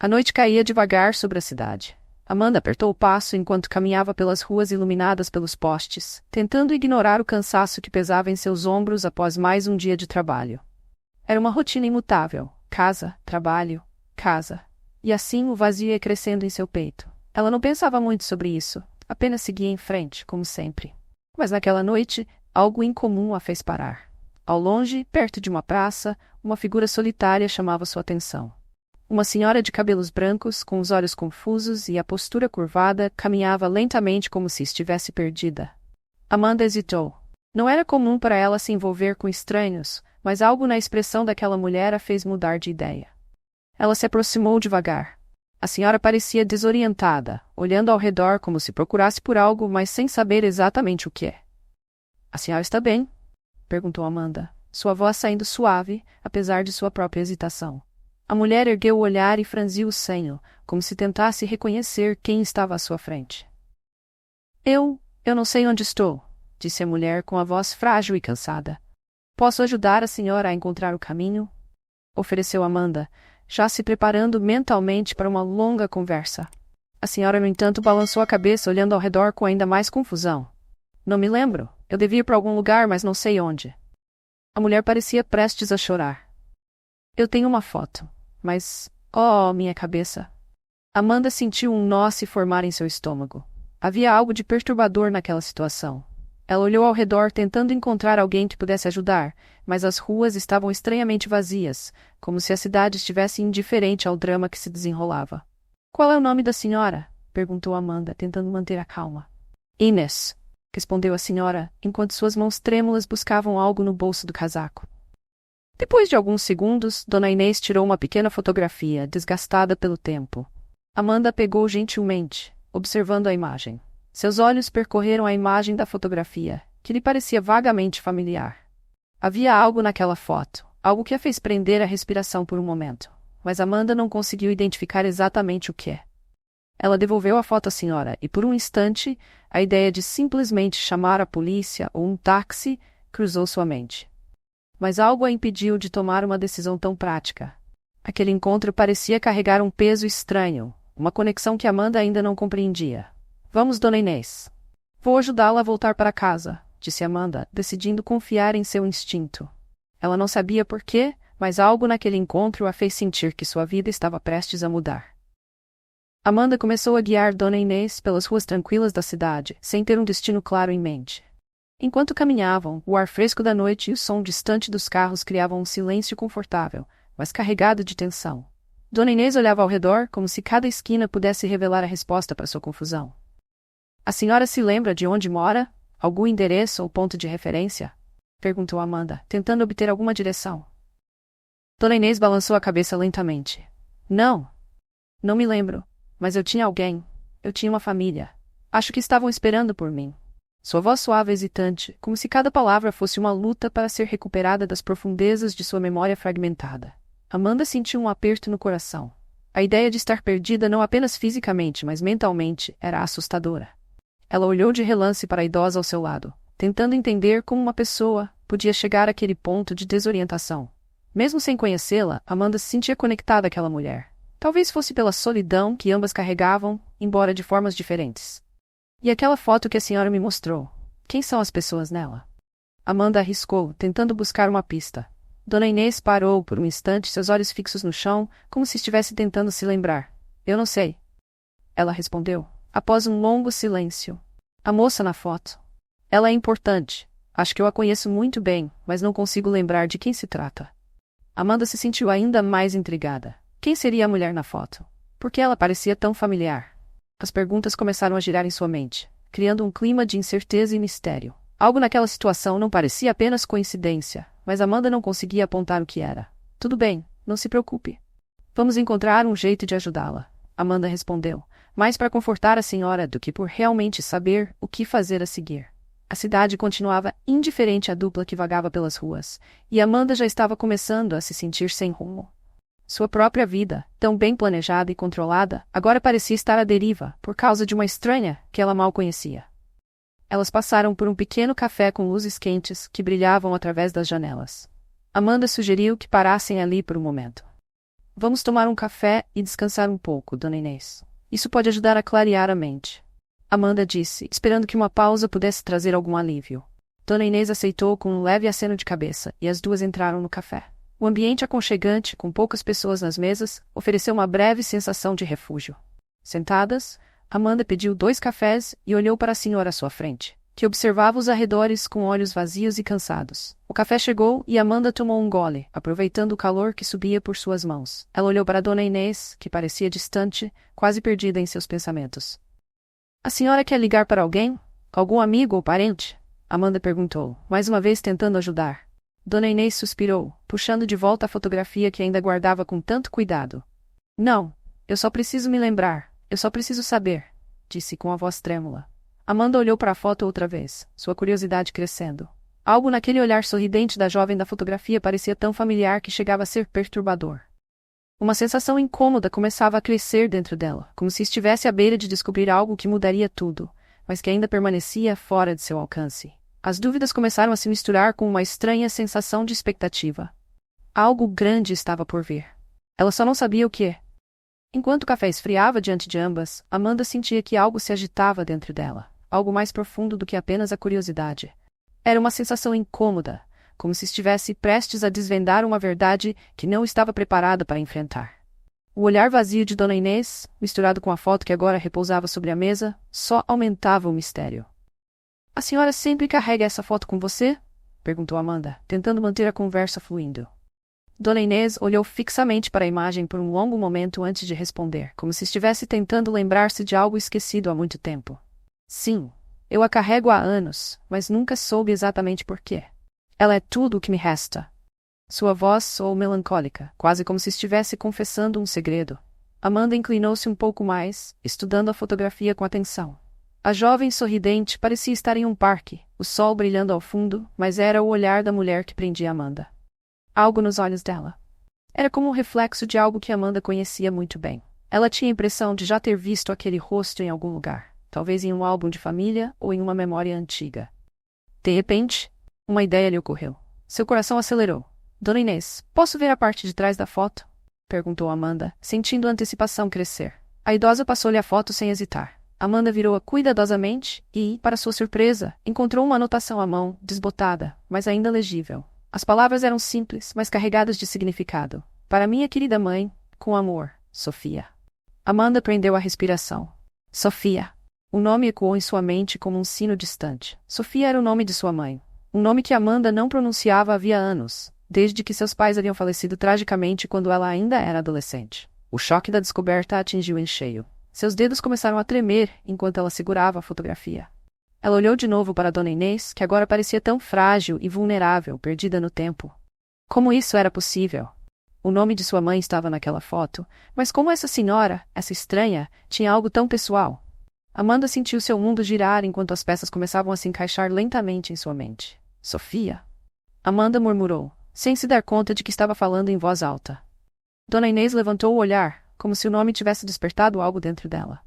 A noite caía devagar sobre a cidade. Amanda apertou o passo enquanto caminhava pelas ruas iluminadas pelos postes, tentando ignorar o cansaço que pesava em seus ombros após mais um dia de trabalho. Era uma rotina imutável: casa, trabalho, casa. E assim o vazio ia crescendo em seu peito. Ela não pensava muito sobre isso, apenas seguia em frente, como sempre. Mas naquela noite, algo incomum a fez parar. Ao longe, perto de uma praça, uma figura solitária chamava sua atenção. Uma senhora de cabelos brancos, com os olhos confusos e a postura curvada, caminhava lentamente como se estivesse perdida. Amanda hesitou. Não era comum para ela se envolver com estranhos, mas algo na expressão daquela mulher a fez mudar de ideia. Ela se aproximou devagar. A senhora parecia desorientada, olhando ao redor como se procurasse por algo, mas sem saber exatamente o que é. "A senhora está bem?" perguntou Amanda, sua voz saindo suave, apesar de sua própria hesitação. A mulher ergueu o olhar e franziu o senho, como se tentasse reconhecer quem estava à sua frente. Eu não sei onde estou", disse a mulher com a voz frágil e cansada. "Posso ajudar a senhora a encontrar o caminho?" ofereceu Amanda, já se preparando mentalmente para uma longa conversa. A senhora, no entanto, balançou a cabeça, olhando ao redor com ainda mais confusão. "Não me lembro. Eu devia ir para algum lugar, mas não sei onde." A mulher parecia prestes a chorar. "Eu tenho uma foto, mas... Oh, minha cabeça!" Amanda sentiu um nó se formar em seu estômago. Havia algo de perturbador naquela situação. Ela olhou ao redor tentando encontrar alguém que pudesse ajudar, mas as ruas estavam estranhamente vazias, como se a cidade estivesse indiferente ao drama que se desenrolava. "Qual é o nome da senhora?" perguntou Amanda, tentando manter a calma. "Inês", respondeu a senhora, enquanto suas mãos trêmulas buscavam algo no bolso do casaco. Depois de alguns segundos, Dona Inês tirou uma pequena fotografia, desgastada pelo tempo. Amanda a pegou gentilmente, observando a imagem. Seus olhos percorreram a imagem da fotografia, que lhe parecia vagamente familiar. Havia algo naquela foto, algo que a fez prender a respiração por um momento, mas Amanda não conseguiu identificar exatamente o que é. Ela devolveu a foto à senhora e, por um instante, a ideia de simplesmente chamar a polícia ou um táxi cruzou sua mente. Mas algo a impediu de tomar uma decisão tão prática. Aquele encontro parecia carregar um peso estranho, uma conexão que Amanda ainda não compreendia. "Vamos, Dona Inês. Vou ajudá-la a voltar para casa", disse Amanda, decidindo confiar em seu instinto. Ela não sabia por quê, mas algo naquele encontro a fez sentir que sua vida estava prestes a mudar. Amanda começou a guiar Dona Inês pelas ruas tranquilas da cidade, sem ter um destino claro em mente. Enquanto caminhavam, o ar fresco da noite e o som distante dos carros criavam um silêncio confortável, mas carregado de tensão. Dona Inês olhava ao redor como se cada esquina pudesse revelar a resposta para sua confusão. "A senhora se lembra de onde mora? Algum endereço ou ponto de referência?" perguntou Amanda, tentando obter alguma direção. Dona Inês balançou a cabeça lentamente. Não me lembro, mas eu tinha alguém. Eu tinha uma família. Acho que estavam esperando por mim." Sua voz suave e hesitante, como se cada palavra fosse uma luta para ser recuperada das profundezas de sua memória fragmentada. Amanda sentiu um aperto no coração. A ideia de estar perdida não apenas fisicamente, mas mentalmente, era assustadora. Ela olhou de relance para a idosa ao seu lado, tentando entender como uma pessoa podia chegar àquele ponto de desorientação. Mesmo sem conhecê-la, Amanda se sentia conectada àquela mulher. Talvez fosse pela solidão que ambas carregavam, embora de formas diferentes. "E aquela foto que a senhora me mostrou? Quem são as pessoas nela?" Amanda arriscou, tentando buscar uma pista. Dona Inês parou por um instante, seus olhos fixos no chão, como se estivesse tentando se lembrar. "Eu não sei", ela respondeu, após um longo silêncio. "A moça na foto. Ela é importante. Acho que eu a conheço muito bem, mas não consigo lembrar de quem se trata." Amanda se sentiu ainda mais intrigada. Quem seria a mulher na foto? Por que ela parecia tão familiar? As perguntas começaram a girar em sua mente, criando um clima de incerteza e mistério. Algo naquela situação não parecia apenas coincidência, mas Amanda não conseguia apontar o que era. "Tudo bem, não se preocupe. Vamos encontrar um jeito de ajudá-la", Amanda respondeu, mais para confortar a senhora do que por realmente saber o que fazer a seguir. A cidade continuava indiferente à dupla que vagava pelas ruas, e Amanda já estava começando a se sentir sem rumo. Sua própria vida, tão bem planejada e controlada, agora parecia estar à deriva, por causa de uma estranha que ela mal conhecia. Elas passaram por um pequeno café com luzes quentes que brilhavam através das janelas. Amanda sugeriu que parassem ali por um momento. Vamos tomar um café e descansar um pouco, Dona Inês. Isso pode ajudar a clarear a mente. Amanda disse, esperando que uma pausa pudesse trazer algum alívio. Dona Inês aceitou com um leve aceno de cabeça, e as duas entraram no café. O ambiente aconchegante, com poucas pessoas nas mesas, ofereceu uma breve sensação de refúgio. Sentadas, Amanda pediu 2 cafés e olhou para a senhora à sua frente, que observava os arredores com olhos vazios e cansados. O café chegou e Amanda tomou um gole, aproveitando o calor que subia por suas mãos. Ela olhou para Dona Inês, que parecia distante, quase perdida em seus pensamentos. A senhora quer ligar para alguém? Algum amigo ou parente? Amanda perguntou, mais uma vez tentando ajudar. Dona Inês suspirou, puxando de volta a fotografia que ainda guardava com tanto cuidado. Não, eu só preciso me lembrar, eu só preciso saber, disse com a voz trêmula. Amanda olhou para a foto outra vez, sua curiosidade crescendo. Algo naquele olhar sorridente da jovem da fotografia parecia tão familiar que chegava a ser perturbador. Uma sensação incômoda começava a crescer dentro dela, como se estivesse à beira de descobrir algo que mudaria tudo, mas que ainda permanecia fora de seu alcance. As dúvidas começaram a se misturar com uma estranha sensação de expectativa. Algo grande estava por vir. Ela só não sabia o que. Enquanto o café esfriava diante de ambas, Amanda sentia que algo se agitava dentro dela, algo mais profundo do que apenas a curiosidade. Era uma sensação incômoda, como se estivesse prestes a desvendar uma verdade que não estava preparada para enfrentar. O olhar vazio de Dona Inês, misturado com a foto que agora repousava sobre a mesa, só aumentava o mistério. A senhora sempre carrega essa foto com você? Perguntou Amanda, tentando manter a conversa fluindo. Dona Inês olhou fixamente para a imagem por um longo momento antes de responder, como se estivesse tentando lembrar-se de algo esquecido há muito tempo. Sim, eu a carrego há anos, mas nunca soube exatamente por quê. Ela é tudo o que me resta. Sua voz soou melancólica, quase como se estivesse confessando um segredo. Amanda inclinou-se um pouco mais, estudando a fotografia com atenção. A jovem sorridente parecia estar em um parque, o sol brilhando ao fundo, mas era o olhar da mulher que prendia Amanda. Algo nos olhos dela. Era como um reflexo de algo que Amanda conhecia muito bem. Ela tinha a impressão de já ter visto aquele rosto em algum lugar, talvez em um álbum de família ou em uma memória antiga. De repente, uma ideia lhe ocorreu. Seu coração acelerou. Dona Inês, posso ver a parte de trás da foto? Perguntou Amanda, sentindo a antecipação crescer. A idosa passou-lhe a foto sem hesitar. Amanda virou-a cuidadosamente e, para sua surpresa, encontrou uma anotação à mão, desbotada, mas ainda legível. As palavras eram simples, mas carregadas de significado. Para minha querida mãe, com amor, Sofia. Amanda prendeu a respiração. Sofia. O nome ecoou em sua mente como um sino distante. Sofia era o nome de sua mãe. Um nome que Amanda não pronunciava havia anos, desde que seus pais haviam falecido tragicamente quando ela ainda era adolescente. O choque da descoberta a atingiu em cheio. Seus dedos começaram a tremer enquanto ela segurava a fotografia. Ela olhou de novo para Dona Inês, que agora parecia tão frágil e vulnerável, perdida no tempo. Como isso era possível? O nome de sua mãe estava naquela foto, mas como essa senhora, essa estranha, tinha algo tão pessoal? Amanda sentiu seu mundo girar enquanto as peças começavam a se encaixar lentamente em sua mente. Sofia? Amanda murmurou, sem se dar conta de que estava falando em voz alta. Dona Inês levantou o olhar, como se o nome tivesse despertado algo dentro dela.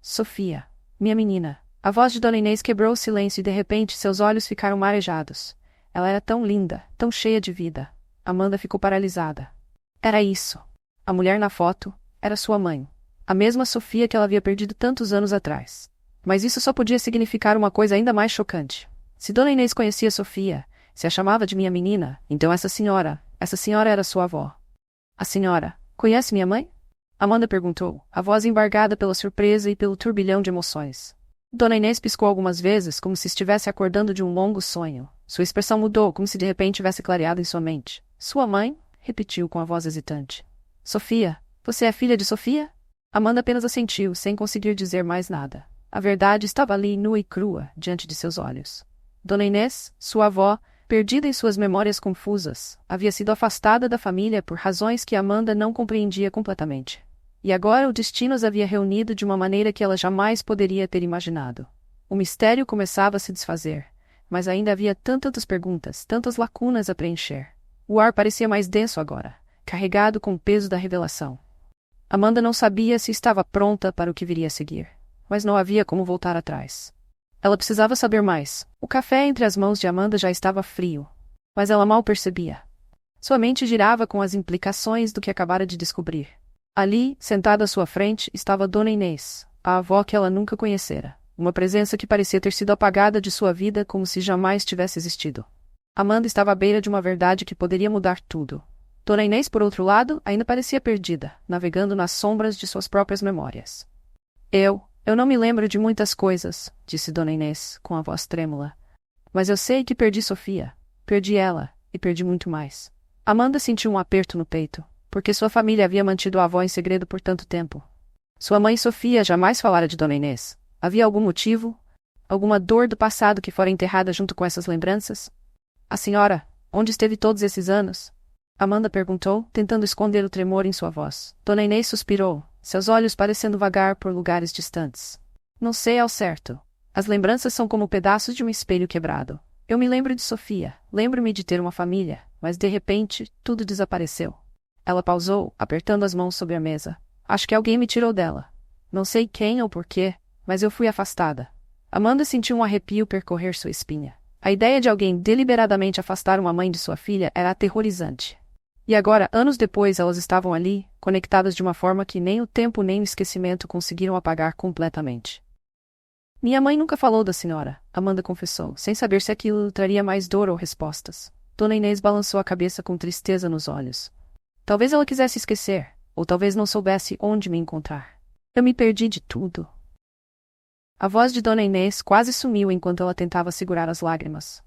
Sofia, minha menina. A voz de Dona Inês quebrou o silêncio e de repente seus olhos ficaram marejados. Ela era tão linda, tão cheia de vida. Amanda ficou paralisada. Era isso. A mulher na foto era sua mãe. A mesma Sofia que ela havia perdido tantos anos atrás. Mas isso só podia significar uma coisa ainda mais chocante. Se Dona Inês conhecia Sofia, se a chamava de minha menina, então essa senhora era sua avó. A senhora conhece minha mãe? Amanda perguntou, a voz embargada pela surpresa e pelo turbilhão de emoções. Dona Inês piscou algumas vezes, como se estivesse acordando de um longo sonho. Sua expressão mudou, como se de repente tivesse clareado em sua mente. Sua mãe? Repetiu com a voz hesitante. Sofia, você é filha de Sofia? Amanda apenas assentiu, sem conseguir dizer mais nada. A verdade estava ali, nua e crua, diante de seus olhos. Dona Inês, sua avó, perdida em suas memórias confusas, havia sido afastada da família por razões que Amanda não compreendia completamente. E agora o destino as havia reunido de uma maneira que ela jamais poderia ter imaginado. O mistério começava a se desfazer, mas ainda havia tantas perguntas, tantas lacunas a preencher. O ar parecia mais denso agora, carregado com o peso da revelação. Amanda não sabia se estava pronta para o que viria a seguir, mas não havia como voltar atrás. Ela precisava saber mais. O café entre as mãos de Amanda já estava frio, mas ela mal percebia. Sua mente girava com as implicações do que acabara de descobrir. Ali, sentada à sua frente, estava Dona Inês, a avó que ela nunca conhecera. Uma presença que parecia ter sido apagada de sua vida como se jamais tivesse existido. Amanda estava à beira de uma verdade que poderia mudar tudo. Dona Inês, por outro lado, ainda parecia perdida, navegando nas sombras de suas próprias memórias. Eu não me lembro de muitas coisas, disse Dona Inês, com a voz trêmula. Mas eu sei que perdi Sofia. Perdi ela, e perdi muito mais. Amanda sentiu um aperto no peito, porque sua família havia mantido a avó em segredo por tanto tempo. Sua mãe Sofia jamais falara de Dona Inês. Havia algum motivo? Alguma dor do passado que fora enterrada junto com essas lembranças? A senhora, onde esteve todos esses anos? Amanda perguntou, tentando esconder o tremor em sua voz. Dona Inês suspirou, seus olhos parecendo vagar por lugares distantes. Não sei ao certo. As lembranças são como pedaços de um espelho quebrado. Eu me lembro de Sofia, lembro-me de ter uma família, mas de repente, tudo desapareceu. Ela pausou, apertando as mãos sobre a mesa. Acho que alguém me tirou dela. Não sei quem ou porquê, mas eu fui afastada. Amanda sentiu um arrepio percorrer sua espinha. A ideia de alguém deliberadamente afastar uma mãe de sua filha era aterrorizante. E agora, anos depois, elas estavam ali, conectadas de uma forma que nem o tempo nem o esquecimento conseguiram apagar completamente. Minha mãe nunca falou da senhora, Amanda confessou, sem saber se aquilo traria mais dor ou respostas. Dona Inês balançou a cabeça com tristeza nos olhos. Talvez ela quisesse esquecer, ou talvez não soubesse onde me encontrar. Eu me perdi de tudo. A voz de Dona Inês quase sumiu enquanto ela tentava segurar as lágrimas.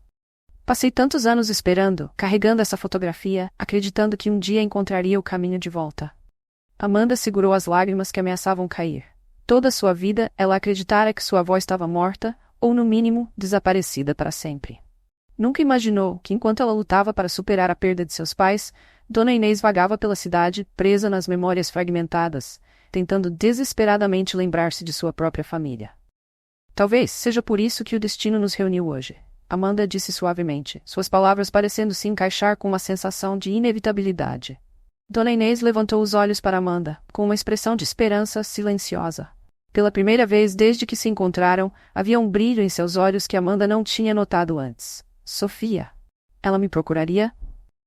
Passei tantos anos esperando, carregando essa fotografia, acreditando que um dia encontraria o caminho de volta. Amanda segurou as lágrimas que ameaçavam cair. Toda a sua vida, ela acreditara que sua avó estava morta, ou no mínimo, desaparecida para sempre. Nunca imaginou que enquanto ela lutava para superar a perda de seus pais, Dona Inês vagava pela cidade, presa nas memórias fragmentadas, tentando desesperadamente lembrar-se de sua própria família. Talvez seja por isso que o destino nos reuniu hoje, Amanda disse suavemente, suas palavras parecendo se encaixar com uma sensação de inevitabilidade. Dona Inês levantou os olhos para Amanda, com uma expressão de esperança silenciosa. Pela primeira vez desde que se encontraram, havia um brilho em seus olhos que Amanda não tinha notado antes. Sofia. Ela me procuraria?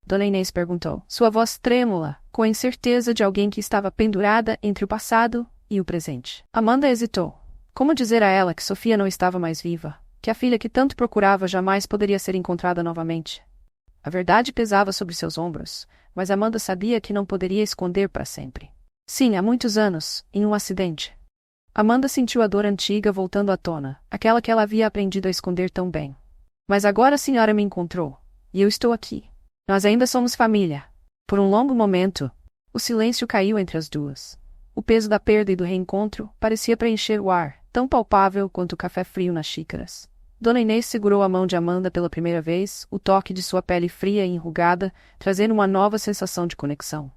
Dona Inês perguntou, sua voz trêmula, com a incerteza de alguém que estava pendurada entre o passado e o presente. Amanda hesitou. Como dizer a ela que Sofia não estava mais viva? Que a filha que tanto procurava jamais poderia ser encontrada novamente? A verdade pesava sobre seus ombros, mas Amanda sabia que não poderia esconder para sempre. Sim, há muitos anos, em um acidente. Amanda sentiu a dor antiga voltando à tona, aquela que ela havia aprendido a esconder tão bem. Mas agora a senhora me encontrou, e eu estou aqui. Nós ainda somos família. Por um longo momento, o silêncio caiu entre as duas. O peso da perda e do reencontro parecia preencher o ar, tão palpável quanto o café frio nas xícaras. Dona Inês segurou a mão de Amanda pela primeira vez, o toque de sua pele fria e enrugada, trazendo uma nova sensação de conexão.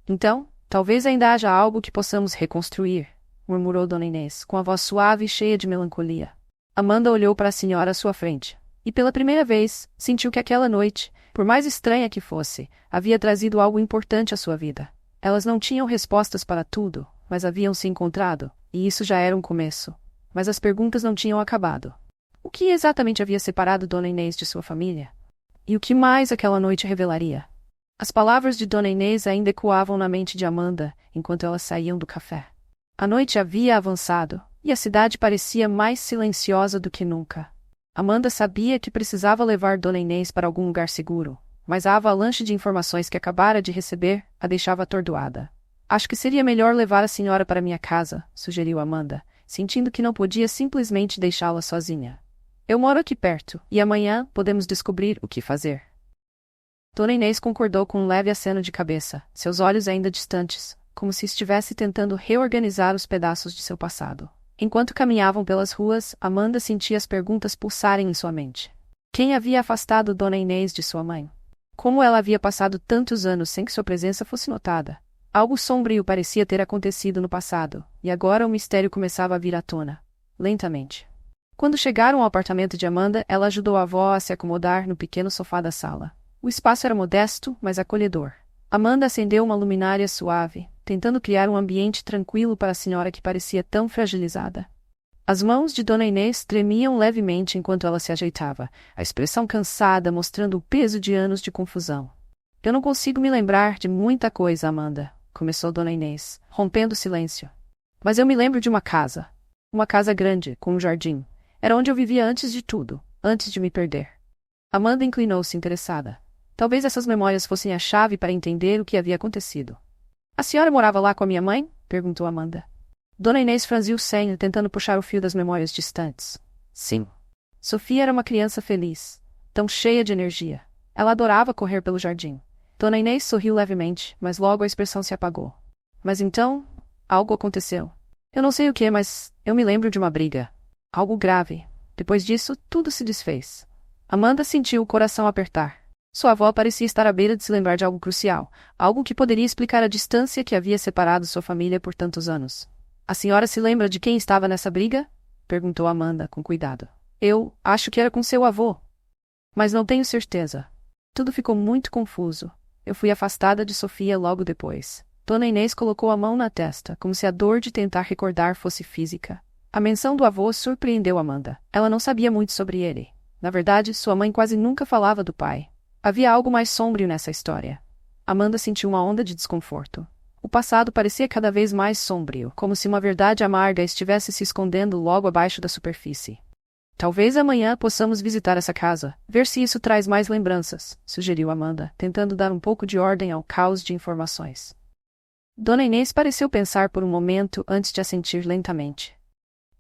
Então, talvez ainda haja algo que possamos reconstruir, murmurou Dona Inês, com a voz suave e cheia de melancolia. Amanda olhou para a senhora à sua frente, e pela primeira vez, sentiu que aquela noite, por mais estranha que fosse, havia trazido algo importante à sua vida. Elas não tinham respostas para tudo, mas haviam se encontrado, e isso já era um começo. Mas as perguntas não tinham acabado. O que exatamente havia separado Dona Inês de sua família? E o que mais aquela noite revelaria? As palavras de Dona Inês ainda ecoavam na mente de Amanda, enquanto elas saíam do café. A noite havia avançado, e a cidade parecia mais silenciosa do que nunca. Amanda sabia que precisava levar Dona Inês para algum lugar seguro, mas a avalanche de informações que acabara de receber a deixava atordoada. Acho que seria melhor levar a senhora para minha casa, sugeriu Amanda, sentindo que não podia simplesmente deixá-la sozinha. Eu moro aqui perto, e amanhã podemos descobrir o que fazer. Dona Inês concordou com um leve aceno de cabeça, seus olhos ainda distantes, como se estivesse tentando reorganizar os pedaços de seu passado. Enquanto caminhavam pelas ruas, Amanda sentia as perguntas pulsarem em sua mente. Quem havia afastado Dona Inês de sua mãe? Como ela havia passado tantos anos sem que sua presença fosse notada? Algo sombrio parecia ter acontecido no passado, e agora o mistério começava a vir à tona, lentamente. Quando chegaram ao apartamento de Amanda, ela ajudou a avó a se acomodar no pequeno sofá da sala. O espaço era modesto, mas acolhedor. Amanda acendeu uma luminária suave, tentando criar um ambiente tranquilo para a senhora que parecia tão fragilizada. As mãos de Dona Inês tremiam levemente enquanto ela se ajeitava, a expressão cansada mostrando o peso de anos de confusão. Eu não consigo me lembrar de muita coisa, Amanda, começou Dona Inês, rompendo o silêncio. Mas eu me lembro de uma casa. Uma casa grande, com um jardim. Era onde eu vivia antes de tudo, antes de me perder. Amanda inclinou-se interessada. Talvez essas memórias fossem a chave para entender o que havia acontecido. A senhora morava lá com a minha mãe? Perguntou Amanda. Dona Inês franziu o senho, tentando puxar o fio das memórias distantes. Sim. Sofia era uma criança feliz, tão cheia de energia. Ela adorava correr pelo jardim. Dona Inês sorriu levemente, mas logo a expressão se apagou. Mas então, algo aconteceu. Eu não sei o que, mas eu me lembro de uma briga. Algo grave. Depois disso, tudo se desfez. Amanda sentiu o coração apertar. Sua avó parecia estar à beira de se lembrar de algo crucial, algo que poderia explicar a distância que havia separado sua família por tantos anos. A senhora se lembra de quem estava nessa briga? Perguntou Amanda, com cuidado. Eu acho que era com seu avô. Mas não tenho certeza. Tudo ficou muito confuso. Eu fui afastada de Sofia logo depois. Dona Inês colocou a mão na testa, como se a dor de tentar recordar fosse física. A menção do avô surpreendeu Amanda. Ela não sabia muito sobre ele. Na verdade, sua mãe quase nunca falava do pai. Havia algo mais sombrio nessa história. Amanda sentiu uma onda de desconforto. O passado parecia cada vez mais sombrio, como se uma verdade amarga estivesse se escondendo logo abaixo da superfície. Talvez amanhã possamos visitar essa casa, ver se isso traz mais lembranças, sugeriu Amanda, tentando dar um pouco de ordem ao caos de informações. Dona Inês pareceu pensar por um momento antes de assentir lentamente.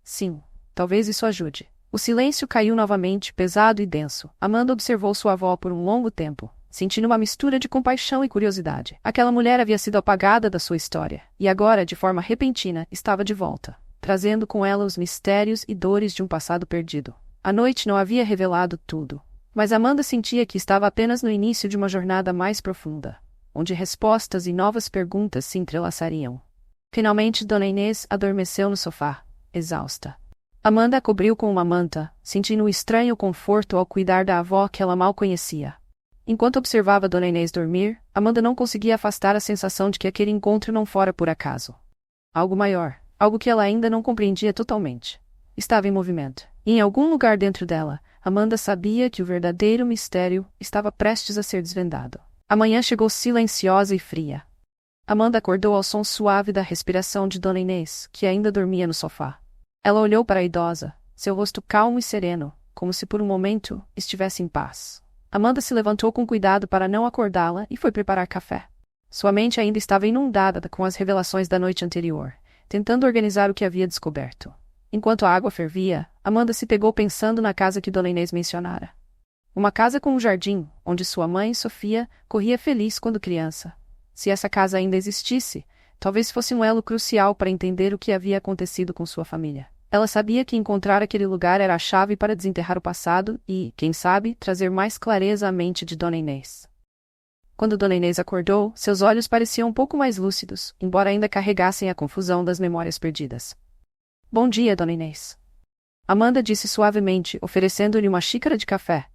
Sim, talvez isso ajude. O silêncio caiu novamente, pesado e denso. Amanda observou sua avó por um longo tempo, sentindo uma mistura de compaixão e curiosidade. Aquela mulher havia sido apagada da sua história, e agora, de forma repentina, estava de volta, trazendo com ela os mistérios e dores de um passado perdido. A noite não havia revelado tudo, mas Amanda sentia que estava apenas no início de uma jornada mais profunda, onde respostas e novas perguntas se entrelaçariam. Finalmente, Dona Inês adormeceu no sofá, exausta. Amanda a cobriu com uma manta, sentindo um estranho conforto ao cuidar da avó que ela mal conhecia. Enquanto observava Dona Inês dormir, Amanda não conseguia afastar a sensação de que aquele encontro não fora por acaso. Algo maior, algo que ela ainda não compreendia totalmente, estava em movimento. E em algum lugar dentro dela, Amanda sabia que o verdadeiro mistério estava prestes a ser desvendado. A manhã chegou silenciosa e fria. Amanda acordou ao som suave da respiração de Dona Inês, que ainda dormia no sofá. Ela olhou para a idosa, seu rosto calmo e sereno, como se por um momento estivesse em paz. Amanda se levantou com cuidado para não acordá-la e foi preparar café. Sua mente ainda estava inundada com as revelações da noite anterior, tentando organizar o que havia descoberto. Enquanto a água fervia, Amanda se pegou pensando na casa que Dona Inês mencionara. Uma casa com um jardim, onde sua mãe, Sofia, corria feliz quando criança. Se essa casa ainda existisse, talvez fosse um elo crucial para entender o que havia acontecido com sua família. Ela sabia que encontrar aquele lugar era a chave para desenterrar o passado e, quem sabe, trazer mais clareza à mente de Dona Inês. Quando Dona Inês acordou, seus olhos pareciam um pouco mais lúcidos, embora ainda carregassem a confusão das memórias perdidas. Bom dia, Dona Inês. Amanda disse suavemente, oferecendo-lhe uma xícara de café.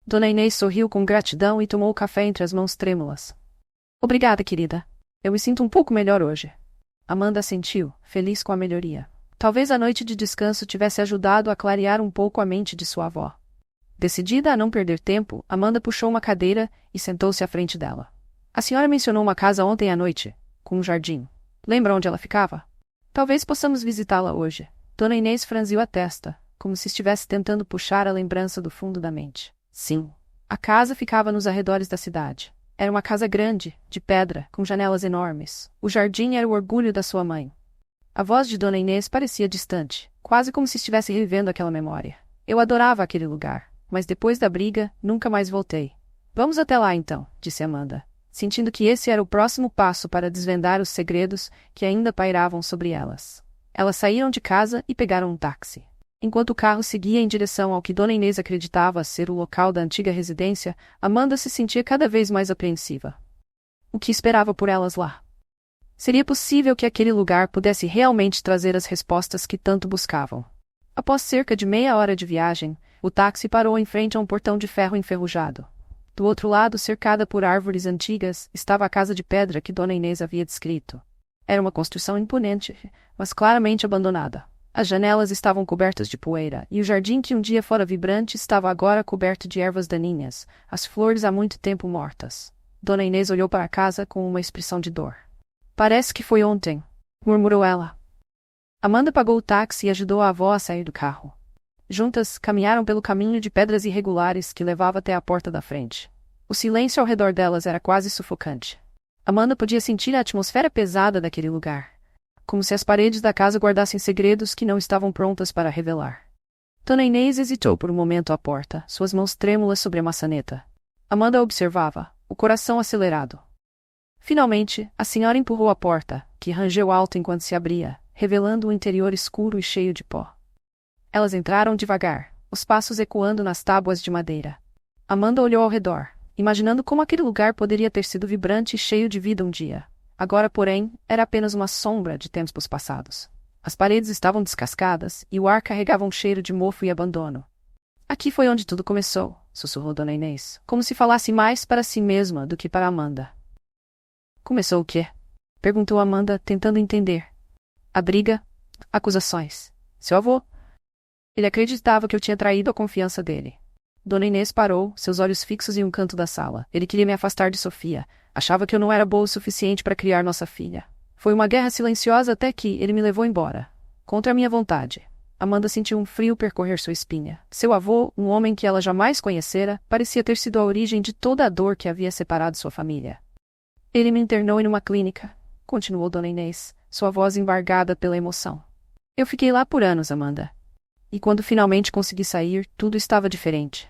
Dona Inês sorriu com gratidão e tomou o café entre as mãos trêmulas. Obrigada, querida. Eu me sinto um pouco melhor hoje. Amanda assentiu, feliz com a melhoria. Talvez a noite de descanso tivesse ajudado a clarear um pouco a mente de sua avó. Decidida a não perder tempo, Amanda puxou uma cadeira e sentou-se à frente dela. A senhora mencionou uma casa ontem à noite, com um jardim. Lembra onde ela ficava? Talvez possamos visitá-la hoje. Dona Inês franziu a testa, como se estivesse tentando puxar a lembrança do fundo da mente. Sim. A casa ficava nos arredores da cidade. Era uma casa grande, de pedra, com janelas enormes. O jardim era o orgulho da sua mãe. A voz de Dona Inês parecia distante, quase como se estivesse revivendo aquela memória. Eu adorava aquele lugar, mas depois da briga, nunca mais voltei. Vamos até lá então, disse Amanda, sentindo que esse era o próximo passo para desvendar os segredos que ainda pairavam sobre elas. Elas saíram de casa e pegaram um táxi. Enquanto o carro seguia em direção ao que Dona Inês acreditava ser o local da antiga residência, Amanda se sentia cada vez mais apreensiva. O que esperava por elas lá? Seria possível que aquele lugar pudesse realmente trazer as respostas que tanto buscavam? Após cerca de meia hora de viagem, o táxi parou em frente a um portão de ferro enferrujado. Do outro lado, cercada por árvores antigas, estava a casa de pedra que Dona Inês havia descrito. Era uma construção imponente, mas claramente abandonada. As janelas estavam cobertas de poeira, e o jardim que um dia fora vibrante estava agora coberto de ervas daninhas, as flores há muito tempo mortas. Dona Inês olhou para a casa com uma expressão de dor. Parece que foi ontem, murmurou ela. Amanda pagou o táxi e ajudou a avó a sair do carro. Juntas, caminharam pelo caminho de pedras irregulares que levava até a porta da frente. O silêncio ao redor delas era quase sufocante. Amanda podia sentir a atmosfera pesada daquele lugar, como se as paredes da casa guardassem segredos que não estavam prontas para revelar. Dona Inês hesitou por um momento à porta, suas mãos trêmulas sobre a maçaneta. Amanda observava, o coração acelerado. Finalmente, a senhora empurrou a porta, que rangeu alto enquanto se abria, revelando um interior escuro e cheio de pó. Elas entraram devagar, os passos ecoando nas tábuas de madeira. Amanda olhou ao redor, imaginando como aquele lugar poderia ter sido vibrante e cheio de vida um dia. Agora, porém, era apenas uma sombra de tempos passados. As paredes estavam descascadas e o ar carregava um cheiro de mofo e abandono. Aqui foi onde tudo começou, sussurrou Dona Inês, como se falasse mais para si mesma do que para Amanda. Começou o quê? Perguntou Amanda, tentando entender. A briga, acusações. Seu avô. Ele acreditava que eu tinha traído a confiança dele. Dona Inês parou, seus olhos fixos em um canto da sala. Ele queria me afastar de Sofia. Achava que eu não era boa o suficiente para criar nossa filha. Foi uma guerra silenciosa até que ele me levou embora. Contra a minha vontade. Amanda sentiu um frio percorrer sua espinha. Seu avô, um homem que ela jamais conhecera, parecia ter sido a origem de toda a dor que havia separado sua família. Ele me internou em uma clínica, continuou Dona Inês, sua voz embargada pela emoção. Eu fiquei lá por anos, Amanda. E quando finalmente consegui sair, tudo estava diferente.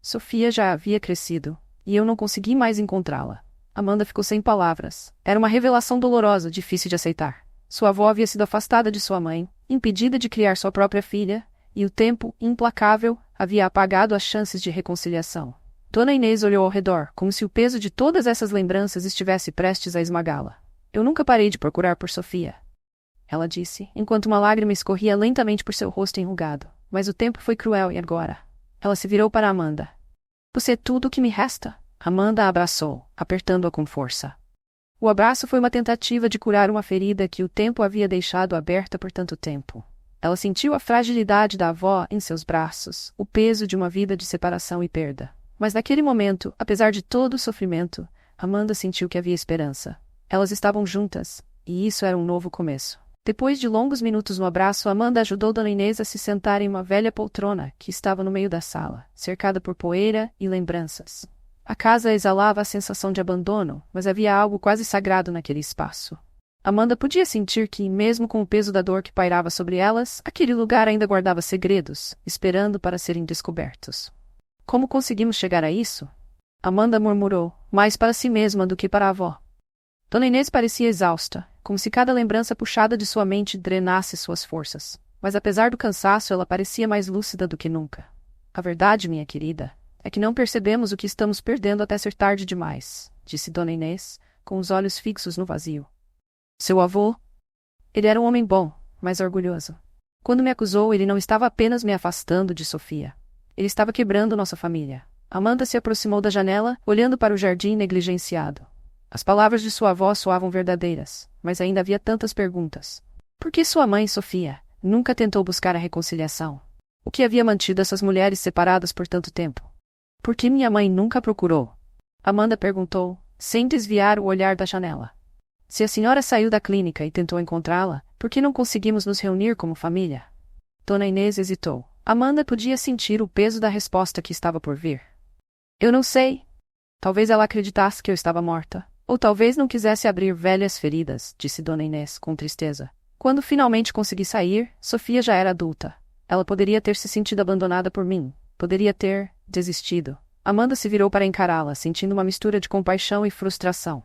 Sofia já havia crescido, e eu não consegui mais encontrá-la. Amanda ficou sem palavras. Era uma revelação dolorosa, difícil de aceitar. Sua avó havia sido afastada de sua mãe, impedida de criar sua própria filha, e o tempo, implacável, havia apagado as chances de reconciliação. Dona Inês olhou ao redor, como se o peso de todas essas lembranças estivesse prestes a esmagá-la. Eu nunca parei de procurar por Sofia, ela disse, enquanto uma lágrima escorria lentamente por seu rosto enrugado. Mas o tempo foi cruel e agora? Ela se virou para Amanda. Você é tudo o que me resta? Amanda a abraçou, apertando-a com força. O abraço foi uma tentativa de curar uma ferida que o tempo havia deixado aberta por tanto tempo. Ela sentiu a fragilidade da avó em seus braços, o peso de uma vida de separação e perda. Mas naquele momento, apesar de todo o sofrimento, Amanda sentiu que havia esperança. Elas estavam juntas, e isso era um novo começo. Depois de longos minutos no abraço, Amanda ajudou Dona Inês a se sentar em uma velha poltrona que estava no meio da sala, cercada por poeira e lembranças. A casa exalava a sensação de abandono, mas havia algo quase sagrado naquele espaço. Amanda podia sentir que, mesmo com o peso da dor que pairava sobre elas, aquele lugar ainda guardava segredos, esperando para serem descobertos. Como conseguimos chegar a isso? Amanda murmurou, mais para si mesma do que para a avó. Dona Inês parecia exausta, como se cada lembrança puxada de sua mente drenasse suas forças. Mas apesar do cansaço, ela parecia mais lúcida do que nunca. A verdade, minha querida, é que não percebemos o que estamos perdendo até ser tarde demais, disse Dona Inês, com os olhos fixos no vazio. Seu avô? Ele era um homem bom, mas orgulhoso. Quando me acusou, ele não estava apenas me afastando de Sofia. Ele estava quebrando nossa família. Amanda se aproximou da janela, olhando para o jardim negligenciado. As palavras de sua avó soavam verdadeiras, mas ainda havia tantas perguntas. Por que sua mãe, Sofia, nunca tentou buscar a reconciliação? O que havia mantido essas mulheres separadas por tanto tempo? Por que minha mãe nunca procurou? Amanda perguntou, sem desviar o olhar da janela. Se a senhora saiu da clínica e tentou encontrá-la, por que não conseguimos nos reunir como família? Dona Inês hesitou. Amanda podia sentir o peso da resposta que estava por vir. Eu não sei. Talvez ela acreditasse que eu estava morta. Ou talvez não quisesse abrir velhas feridas, disse Dona Inês, com tristeza. Quando finalmente consegui sair, Sofia já era adulta. Ela poderia ter se sentido abandonada por mim. Poderia ter desistido. Amanda se virou para encará-la, sentindo uma mistura de compaixão e frustração.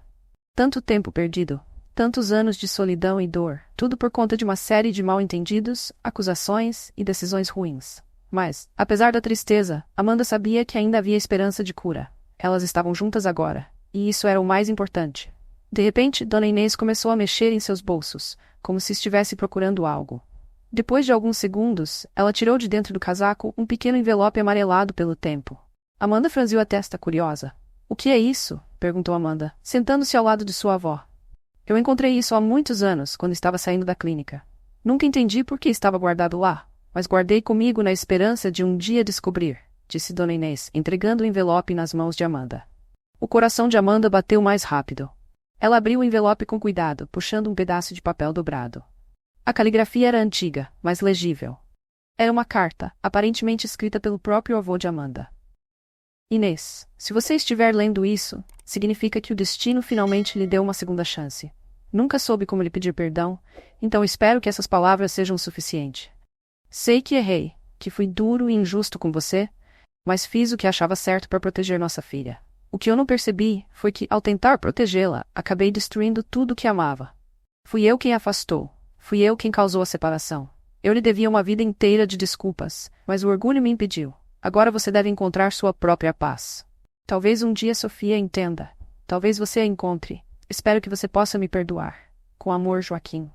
Tanto tempo perdido. Tantos anos de solidão e dor. Tudo por conta de uma série de mal-entendidos, acusações e decisões ruins. Mas, apesar da tristeza, Amanda sabia que ainda havia esperança de cura. Elas estavam juntas agora. E isso era o mais importante. De repente, Dona Inês começou a mexer em seus bolsos, como se estivesse procurando algo. Depois de alguns segundos, ela tirou de dentro do casaco um pequeno envelope amarelado pelo tempo. Amanda franziu a testa, curiosa. O que é isso? Perguntou Amanda, sentando-se ao lado de sua avó. Eu encontrei isso há muitos anos, quando estava saindo da clínica. Nunca entendi por que estava guardado lá, mas guardei comigo na esperança de um dia descobrir, disse Dona Inês, entregando o envelope nas mãos de Amanda. O coração de Amanda bateu mais rápido. Ela abriu o envelope com cuidado, puxando um pedaço de papel dobrado. A caligrafia era antiga, mas legível. Era uma carta, aparentemente escrita pelo próprio avô de Amanda. Inês, se você estiver lendo isso, significa que o destino finalmente lhe deu uma segunda chance. Nunca soube como lhe pedir perdão, então espero que essas palavras sejam o suficiente. Sei que errei, que fui duro e injusto com você, mas fiz o que achava certo para proteger nossa filha. O que eu não percebi foi que, ao tentar protegê-la, acabei destruindo tudo o que amava. Fui eu quem a afastou. Fui eu quem causou a separação. Eu lhe devia uma vida inteira de desculpas, mas o orgulho me impediu. Agora você deve encontrar sua própria paz. Talvez um dia Sofia entenda. Talvez você a encontre. Espero que você possa me perdoar. Com amor, Joaquim.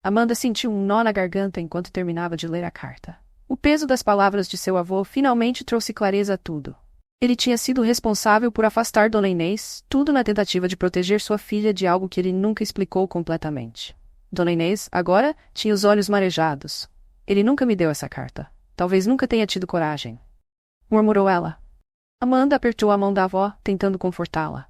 Amanda sentiu um nó na garganta enquanto terminava de ler a carta. O peso das palavras de seu avô finalmente trouxe clareza a tudo. Ele tinha sido responsável por afastar Dona Inês, tudo na tentativa de proteger sua filha de algo que ele nunca explicou completamente. Dona Inês, agora, tinha os olhos marejados. Ele nunca me deu essa carta. Talvez nunca tenha tido coragem. Murmurou ela. Amanda apertou a mão da avó, tentando confortá-la.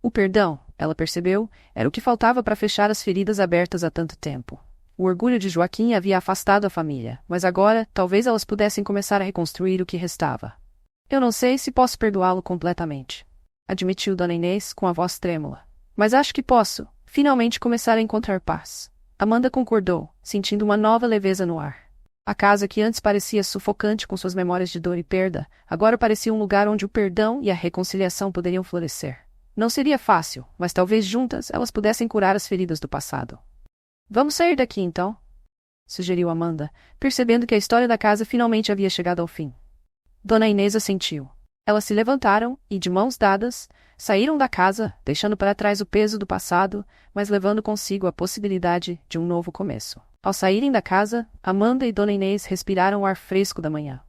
O perdão, ela percebeu, era o que faltava para fechar as feridas abertas há tanto tempo. O orgulho de Joaquim havia afastado a família, mas agora, talvez elas pudessem começar a reconstruir o que restava. Eu não sei se posso perdoá-lo completamente, admitiu Dona Inês com a voz trêmula. Mas acho que posso, finalmente começar a encontrar paz. Amanda concordou, sentindo uma nova leveza no ar. A casa que antes parecia sufocante com suas memórias de dor e perda, agora parecia um lugar onde o perdão e a reconciliação poderiam florescer. Não seria fácil, mas talvez juntas elas pudessem curar as feridas do passado. Vamos sair daqui então? Sugeriu Amanda, percebendo que a história da casa finalmente havia chegado ao fim. Dona Inês assentiu. Elas se levantaram e, de mãos dadas, saíram da casa, deixando para trás o peso do passado, mas levando consigo a possibilidade de um novo começo. Ao saírem da casa, Amanda e Dona Inês respiraram o ar fresco da manhã.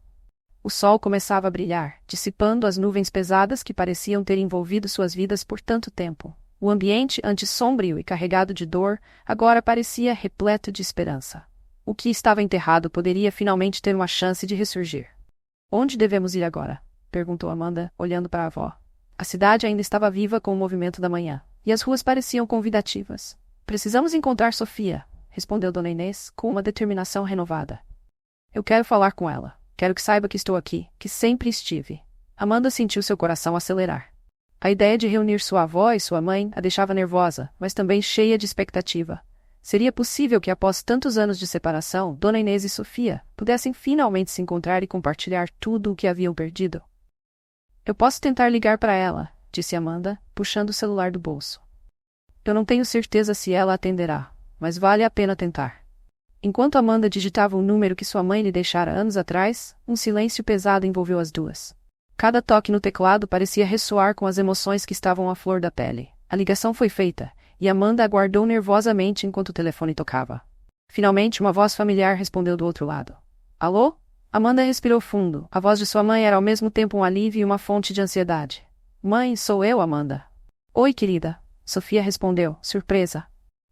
O sol começava a brilhar, dissipando as nuvens pesadas que pareciam ter envolvido suas vidas por tanto tempo. O ambiente, antes sombrio e carregado de dor, agora parecia repleto de esperança. O que estava enterrado poderia finalmente ter uma chance de ressurgir. Onde devemos ir agora? Perguntou Amanda, olhando para a avó. A cidade ainda estava viva com o movimento da manhã, e as ruas pareciam convidativas. Precisamos encontrar Sofia, respondeu Dona Inês, com uma determinação renovada. Eu quero falar com ela. Quero que saiba que estou aqui, que sempre estive. Amanda sentiu seu coração acelerar. A ideia de reunir sua avó e sua mãe a deixava nervosa, mas também cheia de expectativa. Seria possível que após tantos anos de separação, Dona Inês e Sofia pudessem finalmente se encontrar e compartilhar tudo o que haviam perdido? Eu posso tentar ligar para ela, disse Amanda, puxando o celular do bolso. Eu não tenho certeza se ela atenderá, mas vale a pena tentar. Enquanto Amanda digitava o número que sua mãe lhe deixara anos atrás, um silêncio pesado envolveu as duas. Cada toque no teclado parecia ressoar com as emoções que estavam à flor da pele. A ligação foi feita, e Amanda aguardou nervosamente enquanto o telefone tocava. Finalmente, uma voz familiar respondeu do outro lado. Alô? Amanda respirou fundo. A voz de sua mãe era ao mesmo tempo um alívio e uma fonte de ansiedade. Mãe, sou eu, Amanda. Oi, querida. Sofia respondeu, surpresa.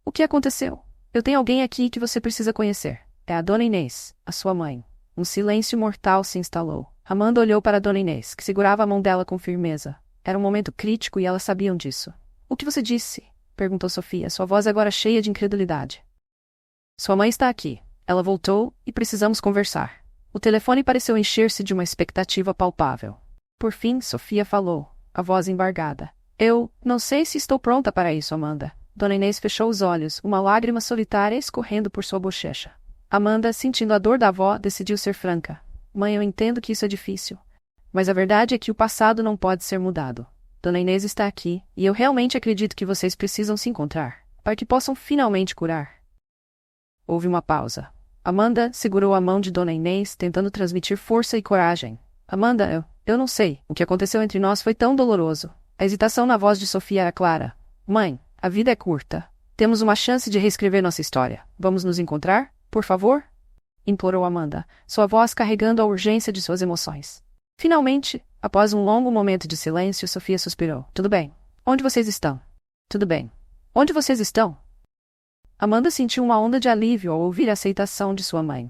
O que aconteceu? Eu tenho alguém aqui que você precisa conhecer. É a Dona Inês, a sua mãe. Um silêncio mortal se instalou. Amanda olhou para a Dona Inês, que segurava a mão dela com firmeza. Era um momento crítico e elas sabiam disso. O que você disse? Perguntou Sofia, sua voz agora cheia de incredulidade. Sua mãe está aqui. Ela voltou e precisamos conversar. O telefone pareceu encher-se de uma expectativa palpável. Por fim, Sofia falou, a voz embargada. Eu não sei se estou pronta para isso, Amanda. Dona Inês fechou os olhos, uma lágrima solitária escorrendo por sua bochecha. Amanda, sentindo a dor da avó, decidiu ser franca. Mãe, eu entendo que isso é difícil. Mas a verdade é que o passado não pode ser mudado. Dona Inês está aqui, e eu realmente acredito que vocês precisam se encontrar, para que possam finalmente curar. Houve uma pausa. Amanda segurou a mão de Dona Inês, tentando transmitir força e coragem. Amanda, eu não sei. O que aconteceu entre nós foi tão doloroso. A hesitação na voz de Sofia era clara. Mãe, a vida é curta. Temos uma chance de reescrever nossa história. Vamos nos encontrar, por favor? Implorou Amanda, sua voz carregando a urgência de suas emoções. Finalmente, após um longo momento de silêncio, Sofia suspirou. Tudo bem. Onde vocês estão? Tudo bem. Onde vocês estão? Amanda sentiu uma onda de alívio ao ouvir a aceitação de sua mãe.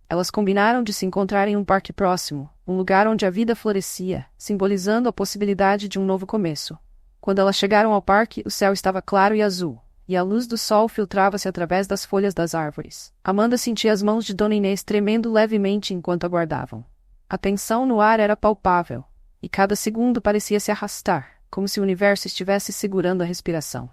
Elas combinaram de se encontrar em um parque próximo, um lugar onde a vida florescia, simbolizando a possibilidade de um novo começo. Quando elas chegaram ao parque, o céu estava claro e azul, e a luz do sol filtrava-se através das folhas das árvores. Amanda sentia as mãos de Dona Inês tremendo levemente enquanto aguardavam. A tensão no ar era palpável, e cada segundo parecia se arrastar, como se o universo estivesse segurando a respiração.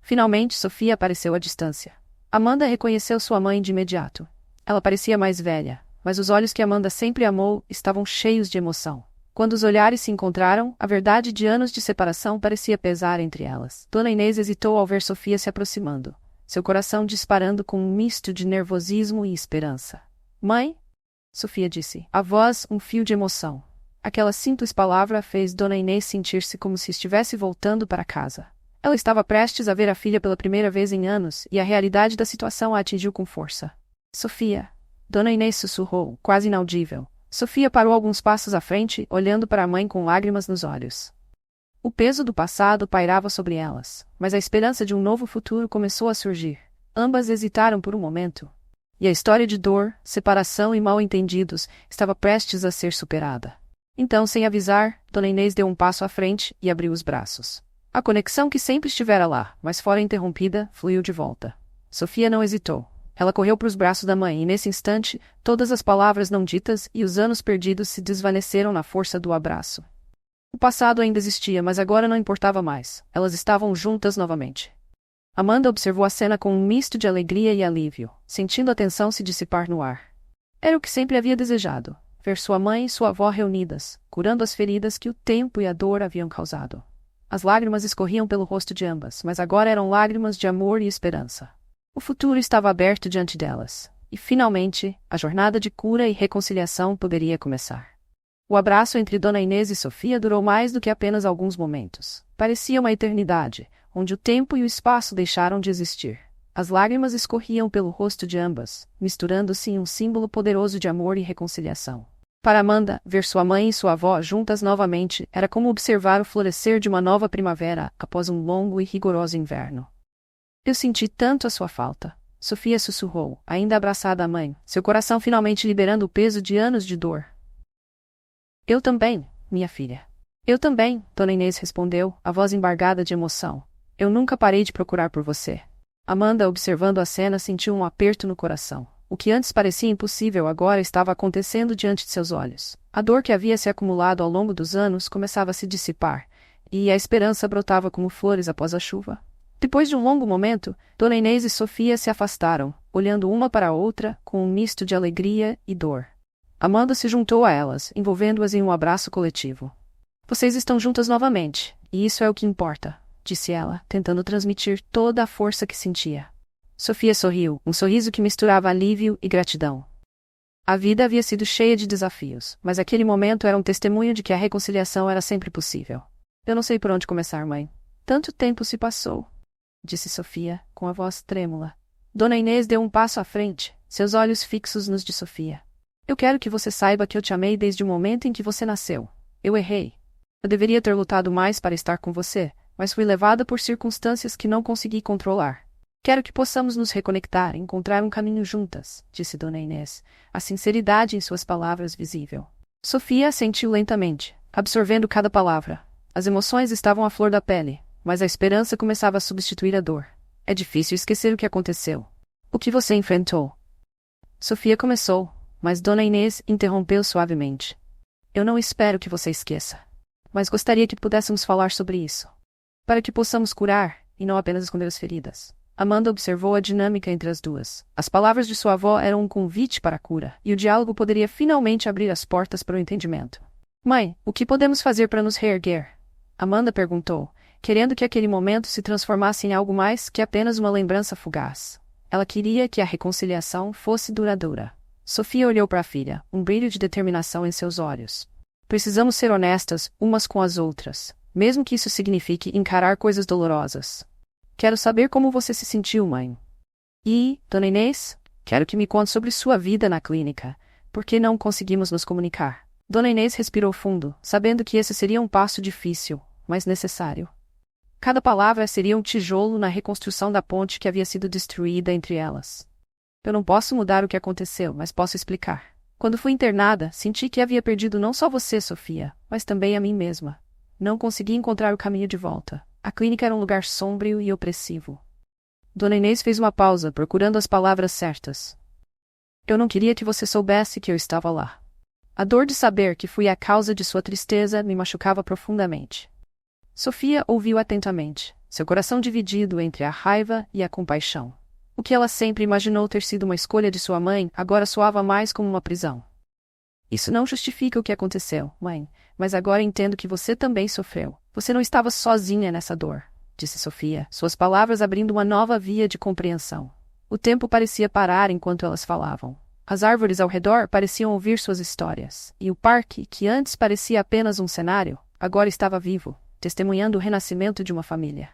Finalmente, Sofia apareceu à distância. Amanda reconheceu sua mãe de imediato. Ela parecia mais velha, mas os olhos que Amanda sempre amou estavam cheios de emoção. Quando os olhares se encontraram, a verdade de anos de separação parecia pesar entre elas. Dona Inês hesitou ao ver Sofia se aproximando, seu coração disparando com um misto de nervosismo e esperança. Mãe? Sofia disse, a voz um fio de emoção. Aquela simples palavra fez Dona Inês sentir-se como se estivesse voltando para casa. Ela estava prestes a ver a filha pela primeira vez em anos, e a realidade da situação a atingiu com força. Sofia. Dona Inês sussurrou, quase inaudível. Sofia parou alguns passos à frente, olhando para a mãe com lágrimas nos olhos. O peso do passado pairava sobre elas, mas a esperança de um novo futuro começou a surgir. Ambas hesitaram por um momento. E a história de dor, separação e mal-entendidos estava prestes a ser superada. Então, sem avisar, Dona Inês deu um passo à frente e abriu os braços. A conexão que sempre estivera lá, mas fora interrompida, fluiu de volta. Sofia não hesitou. Ela correu para os braços da mãe e, nesse instante, todas as palavras não ditas e os anos perdidos se desvaneceram na força do abraço. O passado ainda existia, mas agora não importava mais. Elas estavam juntas novamente. Amanda observou a cena com um misto de alegria e alívio, sentindo a tensão se dissipar no ar. Era o que sempre havia desejado, ver sua mãe e sua avó reunidas, curando as feridas que o tempo e a dor haviam causado. As lágrimas escorriam pelo rosto de ambas, mas agora eram lágrimas de amor e esperança. O futuro estava aberto diante delas, e finalmente, a jornada de cura e reconciliação poderia começar. O abraço entre Dona Inês e Sofia durou mais do que apenas alguns momentos. Parecia uma eternidade, onde o tempo e o espaço deixaram de existir. As lágrimas escorriam pelo rosto de ambas, misturando-se em um símbolo poderoso de amor e reconciliação. Para Amanda, ver sua mãe e sua avó juntas novamente era como observar o florescer de uma nova primavera após um longo e rigoroso inverno. Eu senti tanto a sua falta, Sofia sussurrou, ainda abraçada à mãe, seu coração finalmente liberando o peso de anos de dor. Eu também, minha filha. Eu também, Dona Inês respondeu, a voz embargada de emoção. Eu nunca parei de procurar por você. Amanda, observando a cena, sentiu um aperto no coração. O que antes parecia impossível agora estava acontecendo diante de seus olhos. A dor que havia se acumulado ao longo dos anos começava a se dissipar, e a esperança brotava como flores após a chuva. Depois de um longo momento, Dona Inês e Sofia se afastaram, olhando uma para a outra com um misto de alegria e dor. Amanda se juntou a elas, envolvendo-as em um abraço coletivo. Vocês estão juntas novamente, e isso é o que importa, disse ela, tentando transmitir toda a força que sentia. Sofia sorriu, um sorriso que misturava alívio e gratidão. A vida havia sido cheia de desafios, mas aquele momento era um testemunho de que a reconciliação era sempre possível. Eu não sei por onde começar, mãe. Tanto tempo se passou, disse Sofia, com a voz trêmula. Dona Inês deu um passo à frente, seus olhos fixos nos de Sofia. Eu quero que você saiba que eu te amei desde o momento em que você nasceu. Eu errei. Eu deveria ter lutado mais para estar com você, mas fui levada por circunstâncias que não consegui controlar. Quero que possamos nos reconectar e encontrar um caminho juntas, disse Dona Inês, a sinceridade em suas palavras visível. Sofia assentiu lentamente, absorvendo cada palavra. As emoções estavam à flor da pele, mas a esperança começava a substituir a dor. É difícil esquecer o que aconteceu. O que você enfrentou? Sofia começou, mas Dona Inês interrompeu suavemente. Eu não espero que você esqueça. Mas gostaria que pudéssemos falar sobre isso. Para que possamos curar, e não apenas esconder as feridas. Amanda observou a dinâmica entre as duas. As palavras de sua avó eram um convite para a cura, e o diálogo poderia finalmente abrir as portas para o entendimento. Mãe, o que podemos fazer para nos reerguer? Amanda perguntou, querendo que aquele momento se transformasse em algo mais que apenas uma lembrança fugaz. Ela queria que a reconciliação fosse duradoura. Sofia olhou para a filha, um brilho de determinação em seus olhos. Precisamos ser honestas umas com as outras, mesmo que isso signifique encarar coisas dolorosas. Quero saber como você se sentiu, mãe. E, Dona Inês, quero que me conte sobre sua vida na clínica. Por que não conseguimos nos comunicar? Dona Inês respirou fundo, sabendo que esse seria um passo difícil, mas necessário. Cada palavra seria um tijolo na reconstrução da ponte que havia sido destruída entre elas. Eu não posso mudar o que aconteceu, mas posso explicar. Quando fui internada, senti que havia perdido não só você, Sofia, mas também a mim mesma. Não consegui encontrar o caminho de volta. A clínica era um lugar sombrio e opressivo. Dona Inês fez uma pausa, procurando as palavras certas. Eu não queria que você soubesse que eu estava lá. A dor de saber que fui a causa de sua tristeza me machucava profundamente. Sofia ouviu atentamente, seu coração dividido entre a raiva e a compaixão. O que ela sempre imaginou ter sido uma escolha de sua mãe, agora soava mais como uma prisão. Isso não justifica o que aconteceu, mãe, mas agora entendo que você também sofreu. Você não estava sozinha nessa dor, disse Sofia, suas palavras abrindo uma nova via de compreensão. O tempo parecia parar enquanto elas falavam. As árvores ao redor pareciam ouvir suas histórias, e o parque, que antes parecia apenas um cenário, agora estava vivo, testemunhando o renascimento de uma família.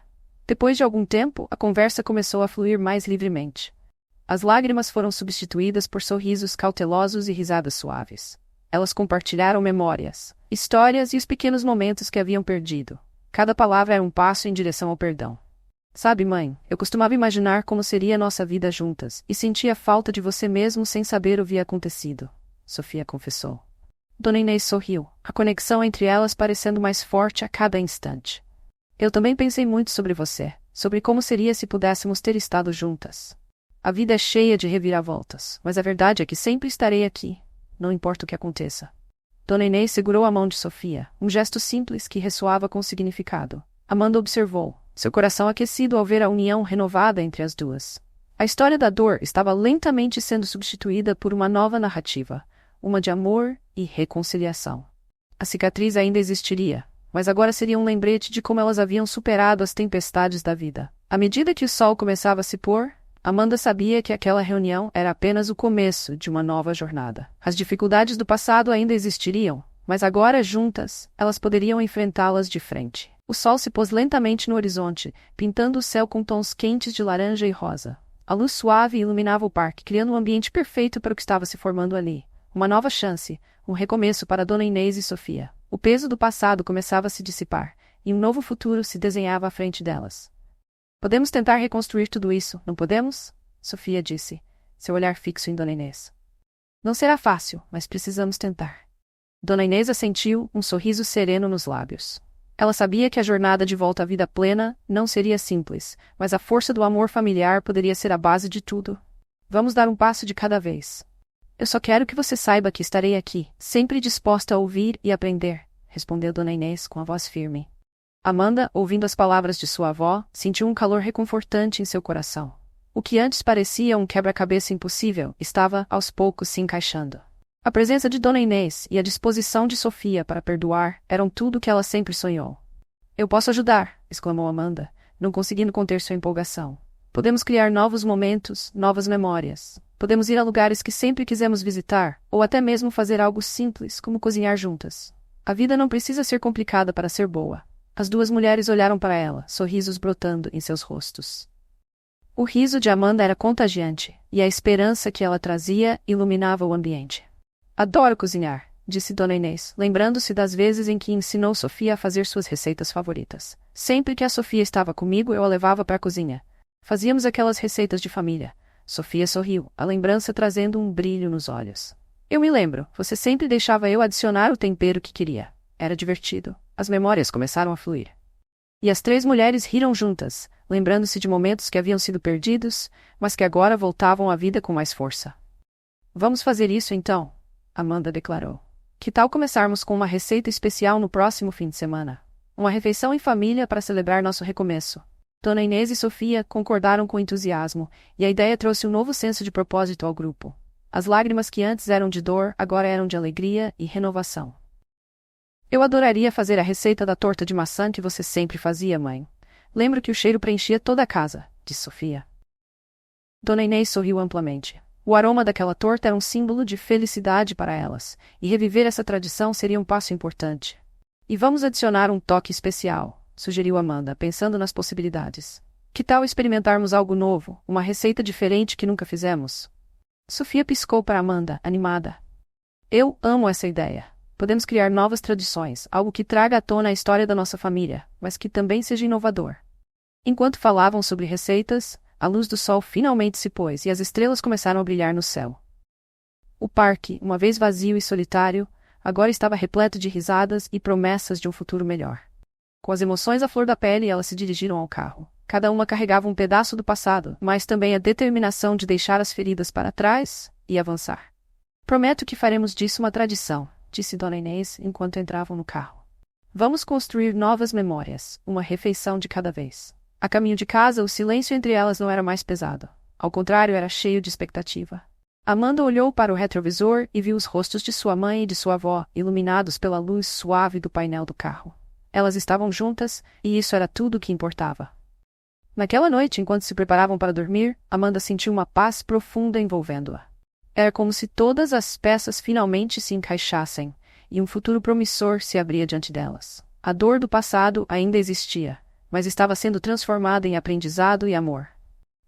Depois de algum tempo, a conversa começou a fluir mais livremente. As lágrimas foram substituídas por sorrisos cautelosos e risadas suaves. Elas compartilharam memórias, histórias e os pequenos momentos que haviam perdido. Cada palavra era um passo em direção ao perdão. Sabe, mãe, eu costumava imaginar como seria nossa vida juntas, e sentia falta de você mesmo sem saber o que havia acontecido, Sofia confessou. Dona Inês sorriu, a conexão entre elas parecendo mais forte a cada instante. Eu também pensei muito sobre você, sobre como seria se pudéssemos ter estado juntas. A vida é cheia de reviravoltas, mas a verdade é que sempre estarei aqui, não importa o que aconteça. Dona Inês segurou a mão de Sofia, um gesto simples que ressoava com significado. Amanda observou, seu coração aquecido ao ver a união renovada entre as duas. A história da dor estava lentamente sendo substituída por uma nova narrativa, uma de amor e reconciliação. A cicatriz ainda existiria, mas agora seria um lembrete de como elas haviam superado as tempestades da vida. À medida que o sol começava a se pôr, Amanda sabia que aquela reunião era apenas o começo de uma nova jornada. As dificuldades do passado ainda existiriam, mas agora, juntas, elas poderiam enfrentá-las de frente. O sol se pôs lentamente no horizonte, pintando o céu com tons quentes de laranja e rosa. A luz suave iluminava o parque, criando um ambiente perfeito para o que estava se formando ali. Uma nova chance, um recomeço para Dona Inês e Sofia. O peso do passado começava a se dissipar, e um novo futuro se desenhava à frente delas. Podemos tentar reconstruir tudo isso, não podemos? Sofia disse, seu olhar fixo em Dona Inês. Não será fácil, mas precisamos tentar. Dona Inês assentiu, um sorriso sereno nos lábios. Ela sabia que a jornada de volta à vida plena não seria simples, mas a força do amor familiar poderia ser a base de tudo. Vamos dar um passo de cada vez. Eu só quero que você saiba que estarei aqui, sempre disposta a ouvir e aprender, respondeu Dona Inês com a voz firme. Amanda, ouvindo as palavras de sua avó, sentiu um calor reconfortante em seu coração. O que antes parecia um quebra-cabeça impossível, estava, aos poucos, se encaixando. A presença de Dona Inês e a disposição de Sofia para perdoar eram tudo o que ela sempre sonhou. Eu posso ajudar, exclamou Amanda, não conseguindo conter sua empolgação. Podemos criar novos momentos, novas memórias. Podemos ir a lugares que sempre quisemos visitar, ou até mesmo fazer algo simples, como cozinhar juntas. A vida não precisa ser complicada para ser boa. As duas mulheres olharam para ela, sorrisos brotando em seus rostos. O riso de Amanda era contagiante, e a esperança que ela trazia iluminava o ambiente. Adoro cozinhar, disse Dona Inês, lembrando-se das vezes em que ensinou Sofia a fazer suas receitas favoritas. Sempre que a Sofia estava comigo, eu a levava para a cozinha. Fazíamos aquelas receitas de família. Sofia sorriu, a lembrança trazendo um brilho nos olhos. Eu me lembro, você sempre deixava eu adicionar o tempero que queria. Era divertido. As memórias começaram a fluir. E as três mulheres riram juntas, lembrando-se de momentos que haviam sido perdidos, mas que agora voltavam à vida com mais força. Vamos fazer isso então, Amanda declarou. Que tal começarmos com uma receita especial no próximo fim de semana? Uma refeição em família para celebrar nosso recomeço. Dona Inês e Sofia concordaram com entusiasmo, e a ideia trouxe um novo senso de propósito ao grupo. As lágrimas que antes eram de dor, agora eram de alegria e renovação. Eu adoraria fazer a receita da torta de maçã que você sempre fazia, mãe. Lembro que o cheiro preenchia toda a casa, disse Sofia. Dona Inês sorriu amplamente. O aroma daquela torta era um símbolo de felicidade para elas, e reviver essa tradição seria um passo importante. E vamos adicionar um toque especial, sugeriu Amanda, pensando nas possibilidades. Que tal experimentarmos algo novo, uma receita diferente que nunca fizemos? Sofia piscou para Amanda, animada. Eu amo essa ideia. Podemos criar novas tradições, algo que traga à tona a história da nossa família, mas que também seja inovador. Enquanto falavam sobre receitas, a luz do sol finalmente se pôs e as estrelas começaram a brilhar no céu. O parque, uma vez vazio e solitário, agora estava repleto de risadas e promessas de um futuro melhor. Com as emoções à flor da pele, elas se dirigiram ao carro. Cada uma carregava um pedaço do passado, mas também a determinação de deixar as feridas para trás e avançar. Prometo que faremos disso uma tradição, disse Dona Inês enquanto entravam no carro. Vamos construir novas memórias, uma refeição de cada vez. A caminho de casa, o silêncio entre elas não era mais pesado. Ao contrário, era cheio de expectativa. Amanda olhou para o retrovisor e viu os rostos de sua mãe e de sua avó, iluminados pela luz suave do painel do carro. Elas estavam juntas, e isso era tudo o que importava. Naquela noite, enquanto se preparavam para dormir, Amanda sentiu uma paz profunda envolvendo-a. Era como se todas as peças finalmente se encaixassem, e um futuro promissor se abria diante delas. A dor do passado ainda existia, mas estava sendo transformada em aprendizado e amor.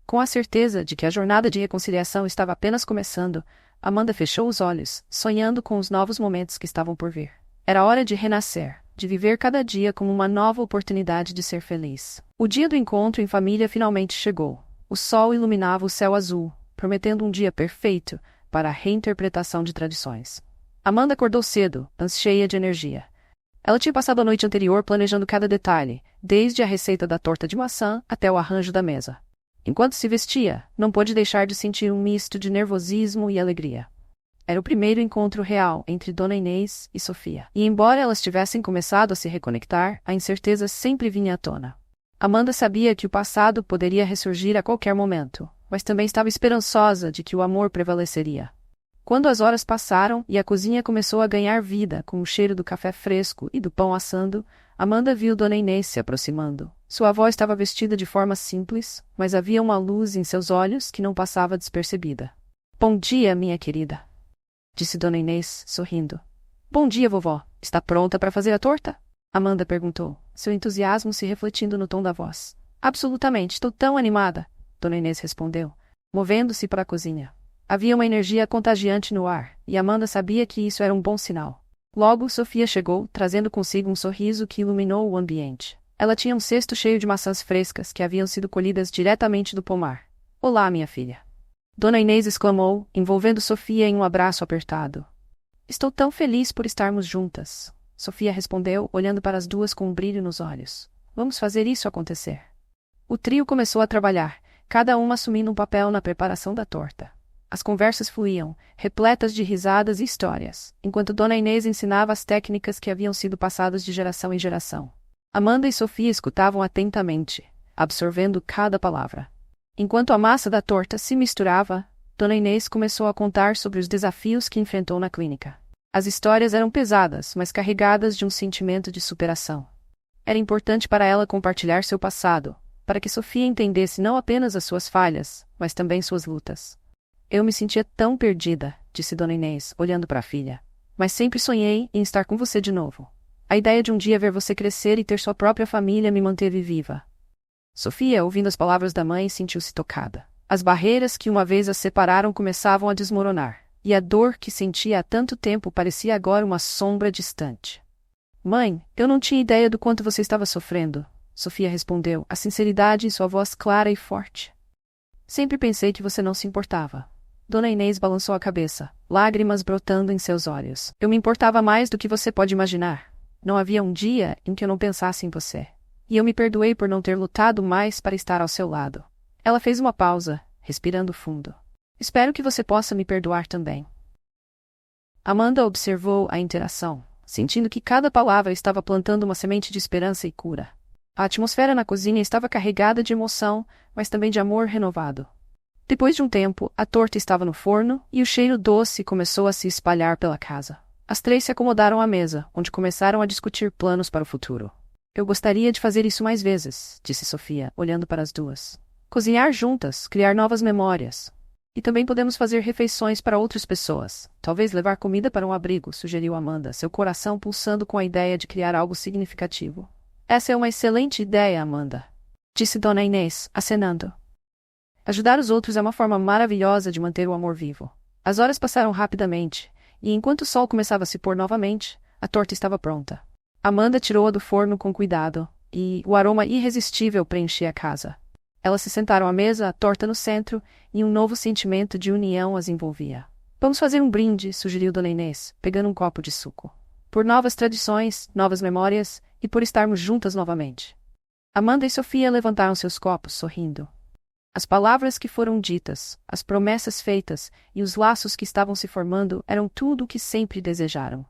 Com a certeza de que a jornada de reconciliação estava apenas começando, Amanda fechou os olhos, sonhando com os novos momentos que estavam por vir. Era hora de renascer, de viver cada dia como uma nova oportunidade de ser feliz. O dia do encontro em família finalmente chegou. O sol iluminava o céu azul, prometendo um dia perfeito para a reinterpretação de tradições. Amanda acordou cedo, cheia de energia. Ela tinha passado a noite anterior planejando cada detalhe, desde a receita da torta de maçã até o arranjo da mesa. Enquanto se vestia, não pôde deixar de sentir um misto de nervosismo e alegria. Era o primeiro encontro real entre Dona Inês e Sofia. E embora elas tivessem começado a se reconectar, a incerteza sempre vinha à tona. Amanda sabia que o passado poderia ressurgir a qualquer momento, mas também estava esperançosa de que o amor prevaleceria. Quando as horas passaram e a cozinha começou a ganhar vida com o cheiro do café fresco e do pão assando, Amanda viu Dona Inês se aproximando. Sua avó estava vestida de forma simples, mas havia uma luz em seus olhos que não passava despercebida. "Bom dia, minha querida", disse Dona Inês, sorrindo. "Bom dia, vovó. Está pronta para fazer a torta?" Amanda perguntou, seu entusiasmo se refletindo no tom da voz. "Absolutamente, estou tão animada", Dona Inês respondeu, movendo-se para a cozinha. Havia uma energia contagiante no ar, e Amanda sabia que isso era um bom sinal. Logo, Sofia chegou, trazendo consigo um sorriso que iluminou o ambiente. Ela tinha um cesto cheio de maçãs frescas que haviam sido colhidas diretamente do pomar. "Olá, minha filha", Dona Inês exclamou, envolvendo Sofia em um abraço apertado. "Estou tão feliz por estarmos juntas", Sofia respondeu, olhando para as duas com um brilho nos olhos. "Vamos fazer isso acontecer." O trio começou a trabalhar, cada uma assumindo um papel na preparação da torta. As conversas fluíam, repletas de risadas e histórias, enquanto Dona Inês ensinava as técnicas que haviam sido passadas de geração em geração. Amanda e Sofia escutavam atentamente, absorvendo cada palavra. Enquanto a massa da torta se misturava, Dona Inês começou a contar sobre os desafios que enfrentou na clínica. As histórias eram pesadas, mas carregadas de um sentimento de superação. Era importante para ela compartilhar seu passado, para que Sofia entendesse não apenas as suas falhas, mas também suas lutas. "Eu me sentia tão perdida", disse Dona Inês, olhando para a filha. "Mas sempre sonhei em estar com você de novo. A ideia de um dia ver você crescer e ter sua própria família me manteve viva." Sofia, ouvindo as palavras da mãe, sentiu-se tocada. As barreiras que uma vez as separaram começavam a desmoronar, e a dor que sentia há tanto tempo parecia agora uma sombra distante. "Mãe, eu não tinha ideia do quanto você estava sofrendo", Sofia respondeu, a sinceridade em sua voz clara e forte. "Sempre pensei que você não se importava." Dona Inês balançou a cabeça, lágrimas brotando em seus olhos. "Eu me importava mais do que você pode imaginar. Não havia um dia em que eu não pensasse em você. E eu me perdoei por não ter lutado mais para estar ao seu lado." Ela fez uma pausa, respirando fundo. "Espero que você possa me perdoar também." Amanda observou a interação, sentindo que cada palavra estava plantando uma semente de esperança e cura. A atmosfera na cozinha estava carregada de emoção, mas também de amor renovado. Depois de um tempo, a torta estava no forno e o cheiro doce começou a se espalhar pela casa. As três se acomodaram à mesa, onde começaram a discutir planos para o futuro. "Eu gostaria de fazer isso mais vezes", disse Sofia, olhando para as duas. "Cozinhar juntas, criar novas memórias. E também podemos fazer refeições para outras pessoas. Talvez levar comida para um abrigo", sugeriu Amanda, seu coração pulsando com a ideia de criar algo significativo. "Essa é uma excelente ideia, Amanda", disse Dona Inês, acenando. Ajudar os outros é uma forma maravilhosa de manter o amor vivo. As horas passaram rapidamente, e enquanto o sol começava a se pôr novamente, a torta estava pronta. Amanda tirou-a do forno com cuidado, e o aroma irresistível preenchia a casa. Elas se sentaram à mesa, a torta no centro, e um novo sentimento de união as envolvia. "Vamos fazer um brinde", sugeriu Dona Inês, pegando um copo de suco. por novas tradições, novas memórias, e por estarmos juntas novamente. Amanda e Sofia levantaram seus copos, sorrindo. As palavras que foram ditas, as promessas feitas e os laços que estavam se formando eram tudo o que sempre desejaram.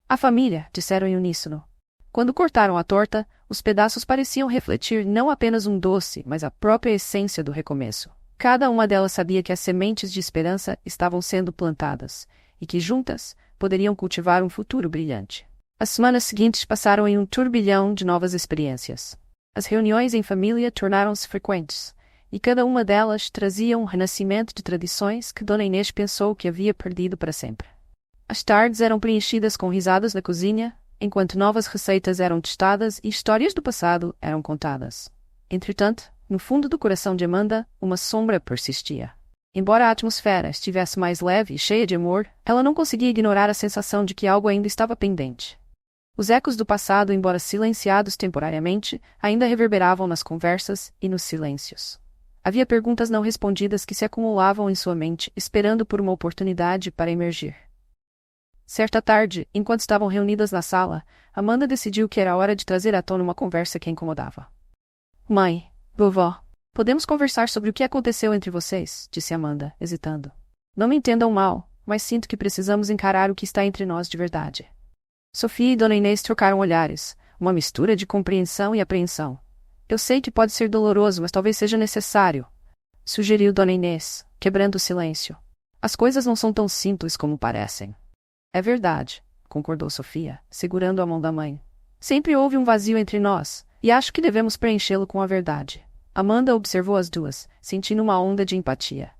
A família, disseram em uníssono. Quando cortaram a torta, os pedaços pareciam refletir não apenas um doce, mas a própria essência do recomeço. Cada uma delas sabia que as sementes de esperança estavam sendo plantadas, e que juntas poderiam cultivar um futuro brilhante. As semanas seguintes passaram em um turbilhão de novas experiências. As reuniões em família tornaram-se frequentes, e cada uma delas trazia um renascimento de tradições que Dona Inês pensou que havia perdido para sempre. As tardes eram preenchidas com risadas na cozinha, enquanto novas receitas eram testadas e histórias do passado eram contadas. Entretanto, no fundo do coração de Amanda, uma sombra persistia. Embora a atmosfera estivesse mais leve e cheia de amor, ela não conseguia ignorar a sensação de que algo ainda estava pendente. Os ecos do passado, embora silenciados temporariamente, ainda reverberavam nas conversas e nos silêncios. Havia perguntas não respondidas que se acumulavam em sua mente, esperando por uma oportunidade para emergir. Certa tarde, enquanto estavam reunidas na sala, Amanda decidiu que era hora de trazer à tona uma conversa que a incomodava. Mãe, vovó, podemos conversar sobre o que aconteceu entre vocês, disse Amanda, hesitando. Não me entendam mal, mas sinto que precisamos encarar o que está entre nós de verdade. Sofia e Dona Inês trocaram olhares, uma mistura de compreensão e apreensão. Eu sei que pode ser doloroso, mas talvez seja necessário, sugeriu Dona Inês, quebrando o silêncio. As coisas não são tão simples como parecem. É verdade, concordou Sofia, segurando a mão da mãe. Sempre houve um vazio entre nós, e acho que devemos preenchê-lo com a verdade. Amanda observou as duas, sentindo uma onda de empatia.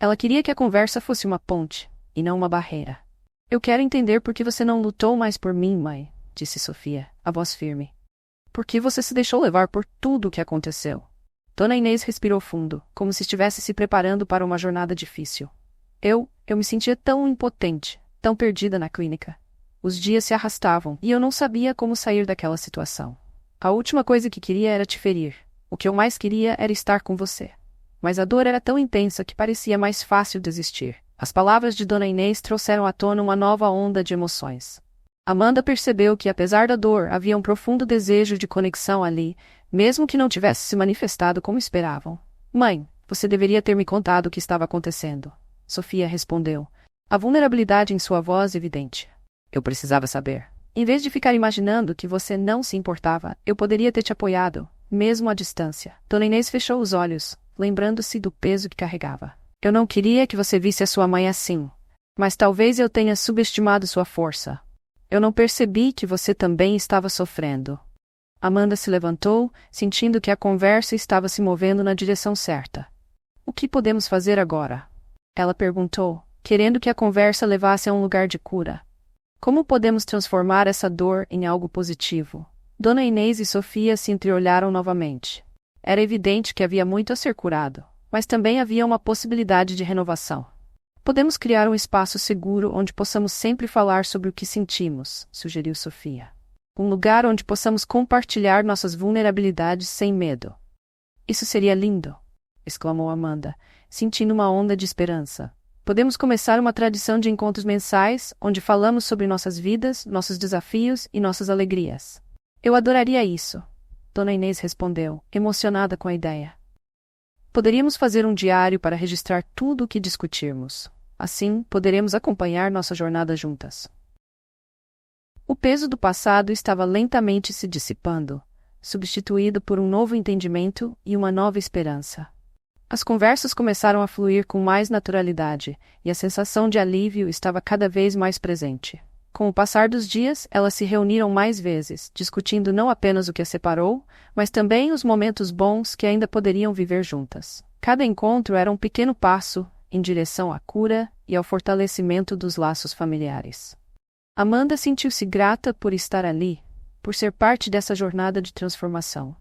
Ela queria que a conversa fosse uma ponte, e não uma barreira. Eu quero entender por que você não lutou mais por mim, mãe, disse Sofia, a voz firme. Por que você se deixou levar por tudo o que aconteceu? Dona Inês respirou fundo, como se estivesse se preparando para uma jornada difícil. Eu me sentia tão impotente, tão perdida na clínica. Os dias se arrastavam, e eu não sabia como sair daquela situação. A última coisa que queria era te ferir. O que eu mais queria era estar com você. Mas a dor era tão intensa que parecia mais fácil desistir. As palavras de Dona Inês trouxeram à tona uma nova onda de emoções. Amanda percebeu que, apesar da dor, havia um profundo desejo de conexão ali, mesmo que não tivesse se manifestado como esperavam. Mãe, você deveria ter me contado o que estava acontecendo. Sofia respondeu, a vulnerabilidade em sua voz evidente. Eu precisava saber. Em vez de ficar imaginando que você não se importava, eu poderia ter te apoiado, mesmo à distância. Dona Inês fechou os olhos, lembrando-se do peso que carregava. Eu não queria que você visse a sua mãe assim, mas talvez eu tenha subestimado sua força. Eu não percebi que você também estava sofrendo. Amanda se levantou, sentindo que a conversa estava se movendo na direção certa. O que podemos fazer agora? Ela perguntou, querendo que a conversa levasse a um lugar de cura. Como podemos transformar essa dor em algo positivo? Dona Inês e Sofia se entreolharam novamente. Era evidente que havia muito a ser curado, mas também havia uma possibilidade de renovação. Podemos criar um espaço seguro onde possamos sempre falar sobre o que sentimos, sugeriu Sofia. Um lugar onde possamos compartilhar nossas vulnerabilidades sem medo. Isso seria lindo, exclamou Amanda, sentindo uma onda de esperança. Podemos começar uma tradição de encontros mensais, onde falamos sobre nossas vidas, nossos desafios e nossas alegrias. Eu adoraria isso, Dona Inês respondeu, emocionada com a ideia. Poderíamos fazer um diário para registrar tudo o que discutirmos. Assim, poderemos acompanhar nossa jornada juntas. O peso do passado estava lentamente se dissipando, substituído por um novo entendimento e uma nova esperança. As conversas começaram a fluir com mais naturalidade, e a sensação de alívio estava cada vez mais presente. Com o passar dos dias, elas se reuniram mais vezes, discutindo não apenas o que as separou, mas também os momentos bons que ainda poderiam viver juntas. Cada encontro era um pequeno passo em direção à cura e ao fortalecimento dos laços familiares. Amanda sentiu-se grata por estar ali, por ser parte dessa jornada de transformação.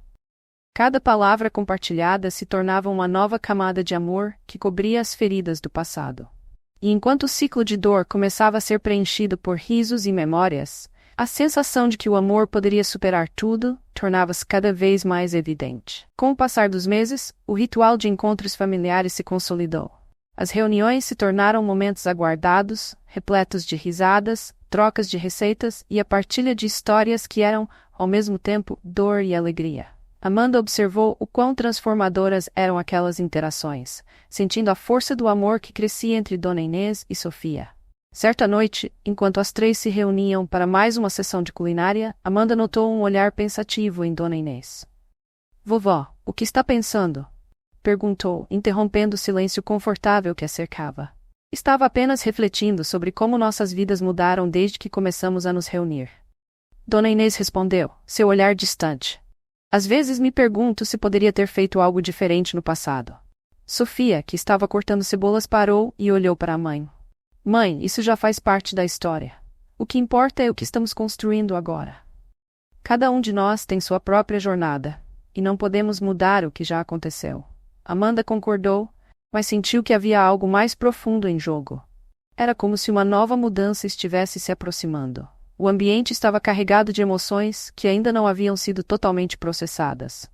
Cada palavra compartilhada se tornava uma nova camada de amor que cobria as feridas do passado. E enquanto o ciclo de dor começava a ser preenchido por risos e memórias, a sensação de que o amor poderia superar tudo tornava-se cada vez mais evidente. Com o passar dos meses, o ritual de encontros familiares se consolidou. As reuniões se tornaram momentos aguardados, repletos de risadas, trocas de receitas e a partilha de histórias que eram, ao mesmo tempo, dor e alegria. Amanda observou o quão transformadoras eram aquelas interações, sentindo a força do amor que crescia entre Dona Inês e Sofia. Certa noite, enquanto as três se reuniam para mais uma sessão de culinária, Amanda notou um olhar pensativo em Dona Inês. Vovó, o que está pensando? Perguntou, interrompendo o silêncio confortável que a cercava. Estava apenas refletindo sobre como nossas vidas mudaram desde que começamos a nos reunir. Dona Inês respondeu, seu olhar distante. Às vezes me pergunto se poderia ter feito algo diferente no passado. Sofia, que estava cortando cebolas, parou e olhou para a mãe. Mãe, isso já faz parte da história. O que importa é o que estamos construindo agora. Cada um de nós tem sua própria jornada, e não podemos mudar o que já aconteceu. Amanda concordou, mas sentiu que havia algo mais profundo em jogo. Era como se uma nova mudança estivesse se aproximando. O ambiente estava carregado de emoções que ainda não haviam sido totalmente processadas.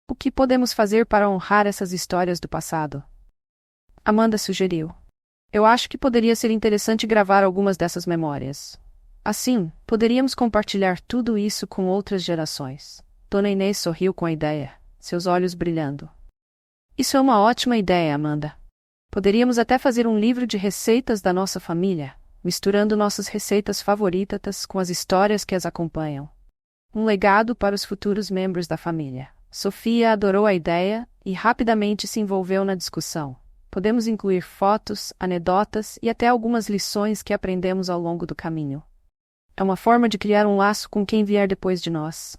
O que podemos fazer para honrar essas histórias do passado? Amanda sugeriu. Eu acho que poderia ser interessante gravar algumas dessas memórias. Assim, poderíamos compartilhar tudo isso com outras gerações. Dona Inês sorriu com a ideia, seus olhos brilhando. Isso é uma ótima ideia, Amanda. Poderíamos até fazer um livro de receitas da nossa família, misturando nossas receitas favoritas com as histórias que as acompanham. Um legado para os futuros membros da família. Sofia adorou a ideia e rapidamente se envolveu na discussão. Podemos incluir fotos, anedotas e até algumas lições que aprendemos ao longo do caminho. É uma forma de criar um laço com quem vier depois de nós.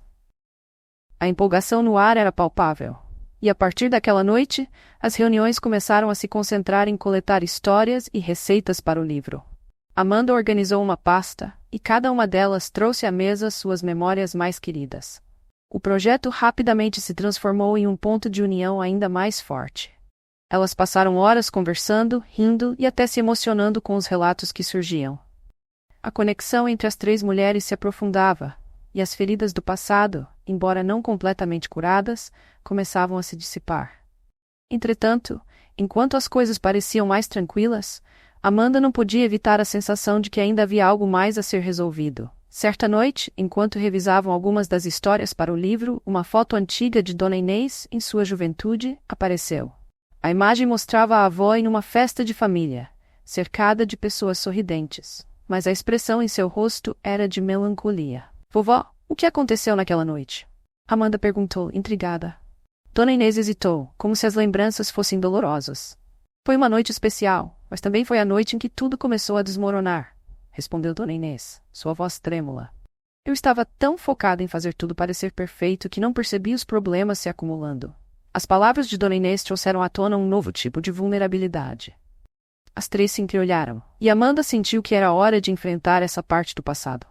A empolgação no ar era palpável. E a partir daquela noite, as reuniões começaram a se concentrar em coletar histórias e receitas para o livro. Amanda organizou uma pasta, e cada uma delas trouxe à mesa suas memórias mais queridas. O projeto rapidamente se transformou em um ponto de união ainda mais forte. Elas passaram horas conversando, rindo e até se emocionando com os relatos que surgiam. A conexão entre as três mulheres se aprofundava, e as feridas do passado, embora não completamente curadas, começavam a se dissipar. Entretanto, enquanto as coisas pareciam mais tranquilas, Amanda não podia evitar a sensação de que ainda havia algo mais a ser resolvido. Certa noite, enquanto revisavam algumas das histórias para o livro, uma foto antiga de Dona Inês, em sua juventude, apareceu. A imagem mostrava a avó em uma festa de família, cercada de pessoas sorridentes, mas a expressão em seu rosto era de melancolia. Vovó, o que aconteceu naquela noite? Amanda perguntou, intrigada. Dona Inês hesitou, como se as lembranças fossem dolorosas. Foi uma noite especial, mas também foi a noite em que tudo começou a desmoronar, respondeu Dona Inês, sua voz trêmula. Eu estava tão focada em fazer tudo parecer perfeito que não percebi os problemas se acumulando. As palavras de Dona Inês trouxeram à tona um novo tipo de vulnerabilidade. As três se entreolharam, e Amanda sentiu que era hora de enfrentar essa parte do passado.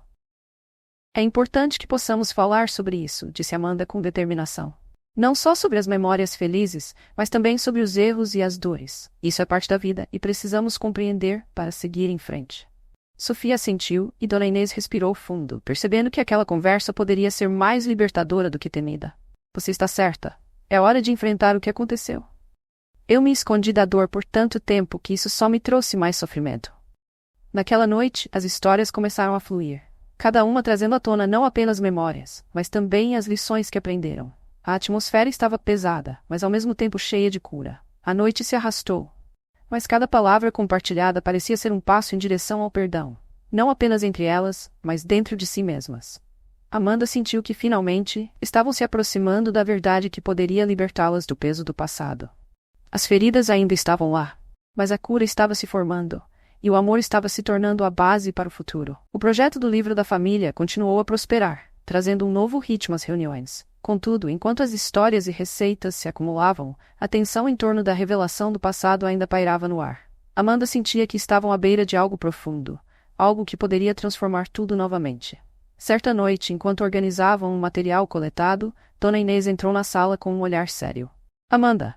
É importante que possamos falar sobre isso, disse Amanda com determinação. Não só sobre as memórias felizes, mas também sobre os erros e as dores. Isso é parte da vida e precisamos compreender para seguir em frente. Sofia assentiu e Dona Inês respirou fundo, percebendo que aquela conversa poderia ser mais libertadora do que temida. Você está certa. É hora de enfrentar o que aconteceu. Eu me escondi da dor por tanto tempo que isso só me trouxe mais sofrimento. Naquela noite, as histórias começaram a fluir, cada uma trazendo à tona não apenas memórias, mas também as lições que aprenderam. A atmosfera estava pesada, mas ao mesmo tempo cheia de cura. A noite se arrastou, mas cada palavra compartilhada parecia ser um passo em direção ao perdão, não apenas entre elas, mas dentro de si mesmas. Amanda sentiu que finalmente estavam se aproximando da verdade que poderia libertá-las do peso do passado. As feridas ainda estavam lá, mas a cura estava se formando, e o amor estava se tornando a base para o futuro. O projeto do livro da família continuou a prosperar, trazendo um novo ritmo às reuniões. Contudo, enquanto as histórias e receitas se acumulavam, a tensão em torno da revelação do passado ainda pairava no ar. Amanda sentia que estavam à beira de algo profundo, algo que poderia transformar tudo novamente. Certa noite, enquanto organizavam um material coletado, Dona Inês entrou na sala com um olhar sério. Amanda.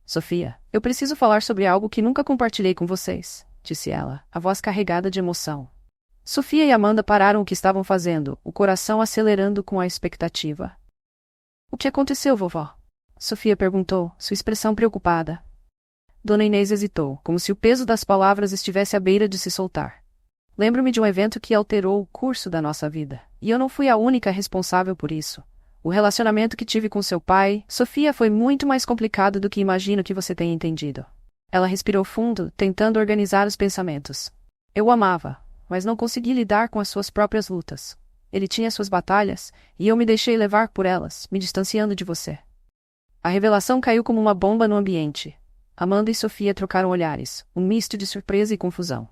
Sofia, eu preciso falar sobre algo que nunca compartilhei com vocês, disse ela, a voz carregada de emoção. Sofia e Amanda pararam o que estavam fazendo, o coração acelerando com a expectativa. O que aconteceu, vovó? Sofia perguntou, sua expressão preocupada. Dona Inês hesitou, como se o peso das palavras estivesse à beira de se soltar. Lembro-me de um evento que alterou o curso da nossa vida, e eu não fui a única responsável por isso. O relacionamento que tive com seu pai, Sofia, foi muito mais complicado do que imagino que você tenha entendido. Ela respirou fundo, tentando organizar os pensamentos. Eu o amava, mas não consegui lidar com as suas próprias lutas. Ele tinha suas batalhas, e eu me deixei levar por elas, me distanciando de você. A revelação caiu como uma bomba no ambiente. Amanda e Sofia trocaram olhares, um misto de surpresa e confusão.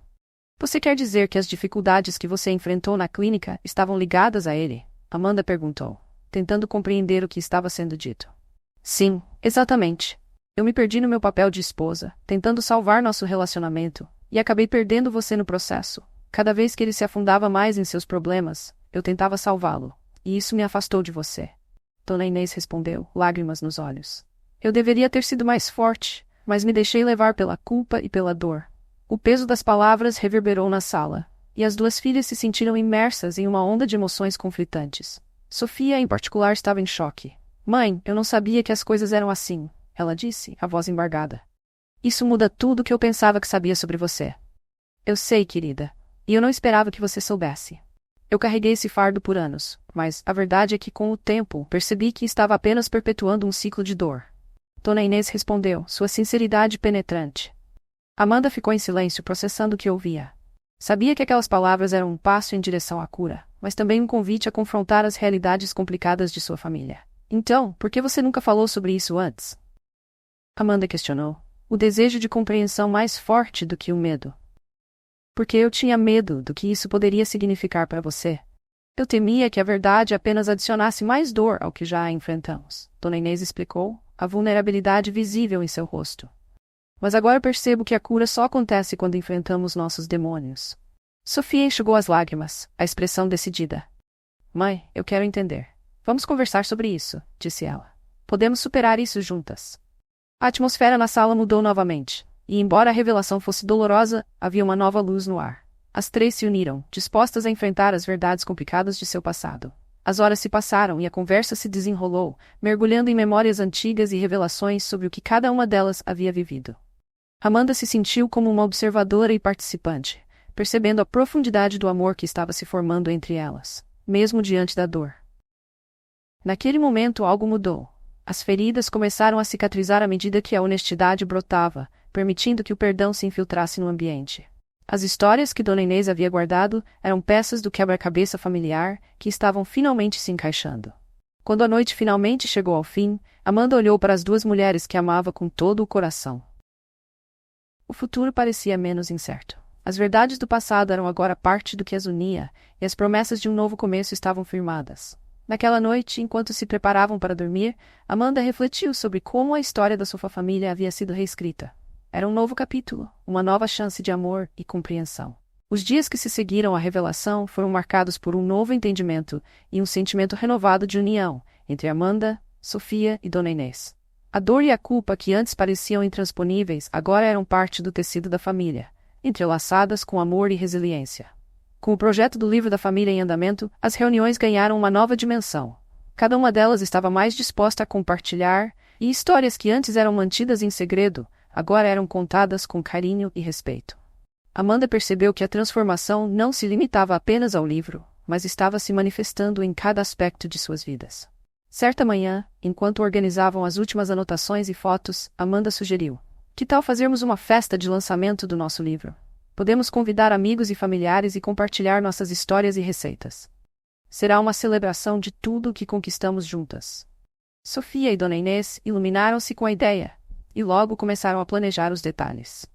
Você quer dizer que as dificuldades que você enfrentou na clínica estavam ligadas a ele? Amanda perguntou, tentando compreender o que estava sendo dito. Sim, exatamente. Eu me perdi no meu papel de esposa, tentando salvar nosso relacionamento, e acabei perdendo você no processo. Cada vez que ele se afundava mais em seus problemas, eu tentava salvá-lo, e isso me afastou de você. Dona Inês respondeu, lágrimas nos olhos. Eu deveria ter sido mais forte, mas me deixei levar pela culpa e pela dor. O peso das palavras reverberou na sala, e as duas filhas se sentiram imersas em uma onda de emoções conflitantes. Sofia, em particular, estava em choque. Mãe, eu não sabia que as coisas eram assim, ela disse, a voz embargada. Isso muda tudo o que eu pensava que sabia sobre você. Eu sei, querida, e eu não esperava que você soubesse. Eu carreguei esse fardo por anos, mas a verdade é que com o tempo percebi que estava apenas perpetuando um ciclo de dor. Dona Inês respondeu, sua sinceridade penetrante. Amanda ficou em silêncio, processando o que ouvia. Sabia que aquelas palavras eram um passo em direção à cura, mas também um convite a confrontar as realidades complicadas de sua família. Então, por que você nunca falou sobre isso antes? Amanda questionou, o desejo de compreensão mais forte do que o medo. Porque eu tinha medo do que isso poderia significar para você. Eu temia que a verdade apenas adicionasse mais dor ao que já enfrentamos, Dona Inês explicou, a vulnerabilidade visível em seu rosto. Mas agora percebo que a cura só acontece quando enfrentamos nossos demônios. Sofia enxugou as lágrimas, a expressão decidida. Mãe, eu quero entender. Vamos conversar sobre isso, disse ela. Podemos superar isso juntas. A atmosfera na sala mudou novamente, e embora a revelação fosse dolorosa, havia uma nova luz no ar. As três se uniram, dispostas a enfrentar as verdades complicadas de seu passado. As horas se passaram e a conversa se desenrolou, mergulhando em memórias antigas e revelações sobre o que cada uma delas havia vivido. Amanda se sentiu como uma observadora e participante, percebendo a profundidade do amor que estava se formando entre elas, mesmo diante da dor. Naquele momento algo mudou. As feridas começaram a cicatrizar à medida que a honestidade brotava, permitindo que o perdão se infiltrasse no ambiente. As histórias que Dona Inês havia guardado eram peças do quebra-cabeça familiar que estavam finalmente se encaixando. Quando a noite finalmente chegou ao fim, Amanda olhou para as duas mulheres que amava com todo o coração. O futuro parecia menos incerto. As verdades do passado eram agora parte do que as unia, e as promessas de um novo começo estavam firmadas. Naquela noite, enquanto se preparavam para dormir, Amanda refletiu sobre como a história da sua família havia sido reescrita. Era um novo capítulo, uma nova chance de amor e compreensão. Os dias que se seguiram à revelação foram marcados por um novo entendimento e um sentimento renovado de união entre Amanda, Sofia e Dona Inês. A dor e a culpa que antes pareciam intransponíveis agora eram parte do tecido da família, entrelaçadas com amor e resiliência. Com o projeto do livro da família em andamento, as reuniões ganharam uma nova dimensão. Cada uma delas estava mais disposta a compartilhar, e histórias que antes eram mantidas em segredo, agora eram contadas com carinho e respeito. Amanda percebeu que a transformação não se limitava apenas ao livro, mas estava se manifestando em cada aspecto de suas vidas. Certa manhã, enquanto organizavam as últimas anotações e fotos, Amanda sugeriu: que tal fazermos uma festa de lançamento do nosso livro? Podemos convidar amigos e familiares e compartilhar nossas histórias e receitas. Será uma celebração de tudo o que conquistamos juntas. Sofia e Dona Inês iluminaram-se com a ideia, e logo começaram a planejar os detalhes.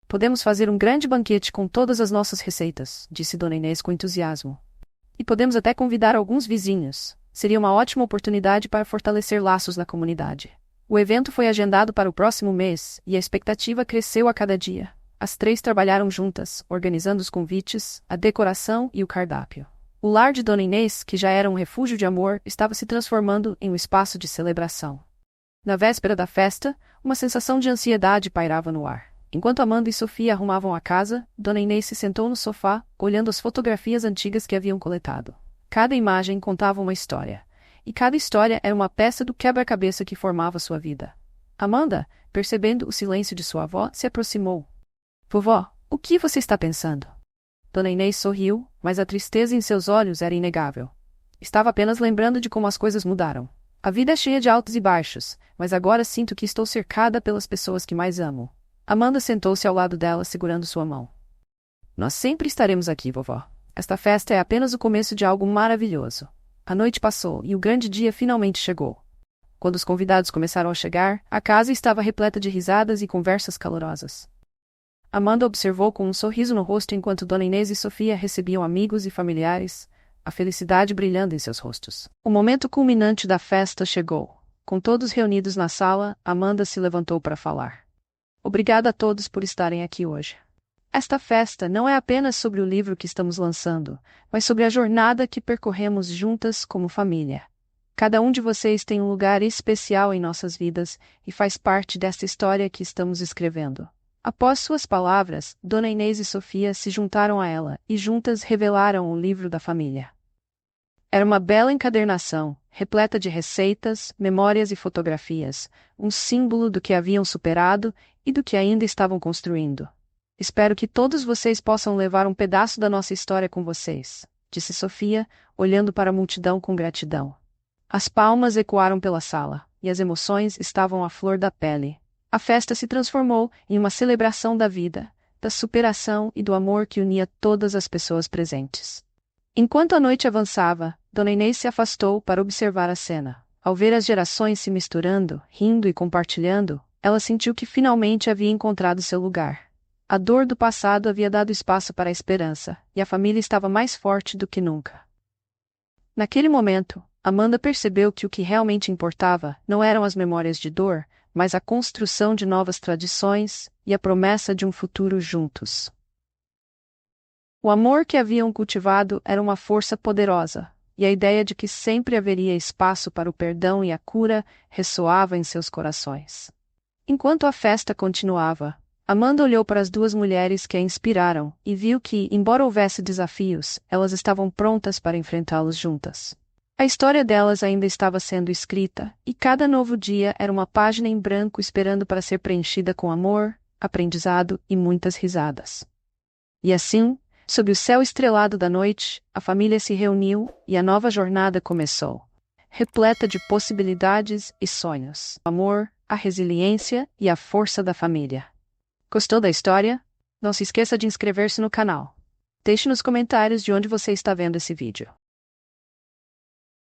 Podemos fazer um grande banquete com todas as nossas receitas, disse Dona Inês com entusiasmo. E podemos até convidar alguns vizinhos. Seria uma ótima oportunidade para fortalecer laços na comunidade. O evento foi agendado para o próximo mês, e a expectativa cresceu a cada dia. As três trabalharam juntas, organizando os convites, a decoração e o cardápio. O lar de Dona Inês, que já era um refúgio de amor, estava se transformando em um espaço de celebração. Na véspera da festa, uma sensação de ansiedade pairava no ar. Enquanto Amanda e Sofia arrumavam a casa, Dona Inês se sentou no sofá, olhando as fotografias antigas que haviam coletado. Cada imagem contava uma história, e cada história era uma peça do quebra-cabeça que formava sua vida. Amanda, percebendo o silêncio de sua avó, se aproximou. Vovó, o que você está pensando? Dona Inês sorriu, mas a tristeza em seus olhos era inegável. Estava apenas lembrando de como as coisas mudaram. A vida é cheia de altos e baixos, mas agora sinto que estou cercada pelas pessoas que mais amo. Amanda sentou-se ao lado dela, segurando sua mão. Nós sempre estaremos aqui, vovó. Esta festa é apenas o começo de algo maravilhoso. A noite passou e o grande dia finalmente chegou. Quando os convidados começaram a chegar, a casa estava repleta de risadas e conversas calorosas. Amanda observou com um sorriso no rosto enquanto Dona Inês e Sofia recebiam amigos e familiares, a felicidade brilhando em seus rostos. O momento culminante da festa chegou. Com todos reunidos na sala, Amanda se levantou para falar. Obrigada a todos por estarem aqui hoje. Esta festa não é apenas sobre o livro que estamos lançando, mas sobre a jornada que percorremos juntas como família. Cada um de vocês tem um lugar especial em nossas vidas e faz parte desta história que estamos escrevendo. Após suas palavras, Dona Inês e Sofia se juntaram a ela e juntas revelaram o livro da família. Era uma bela encadernação, repleta de receitas, memórias e fotografias, um símbolo do que haviam superado e do que ainda estavam construindo. Espero que todos vocês possam levar um pedaço da nossa história com vocês, disse Sofia, olhando para a multidão com gratidão. As palmas ecoaram pela sala, e as emoções estavam à flor da pele. A festa se transformou em uma celebração da vida, da superação e do amor que unia todas as pessoas presentes. Enquanto a noite avançava, Dona Inês se afastou para observar a cena. Ao ver as gerações se misturando, rindo e compartilhando, ela sentiu que finalmente havia encontrado seu lugar. A dor do passado havia dado espaço para a esperança, e a família estava mais forte do que nunca. Naquele momento, Amanda percebeu que o que realmente importava não eram as memórias de dor, mas a construção de novas tradições e a promessa de um futuro juntos. O amor que haviam cultivado era uma força poderosa, e a ideia de que sempre haveria espaço para o perdão e a cura ressoava em seus corações. Enquanto a festa continuava, Amanda olhou para as duas mulheres que a inspiraram e viu que, embora houvesse desafios, elas estavam prontas para enfrentá-los juntas. A história delas ainda estava sendo escrita, e cada novo dia era uma página em branco esperando para ser preenchida com amor, aprendizado e muitas risadas. E assim, sob o céu estrelado da noite, a família se reuniu e a nova jornada começou. Repleta de possibilidades e sonhos, o amor, a resiliência e a força da família. Gostou da história? Não se esqueça de inscrever-se no canal. Deixe nos comentários de onde você está vendo esse vídeo.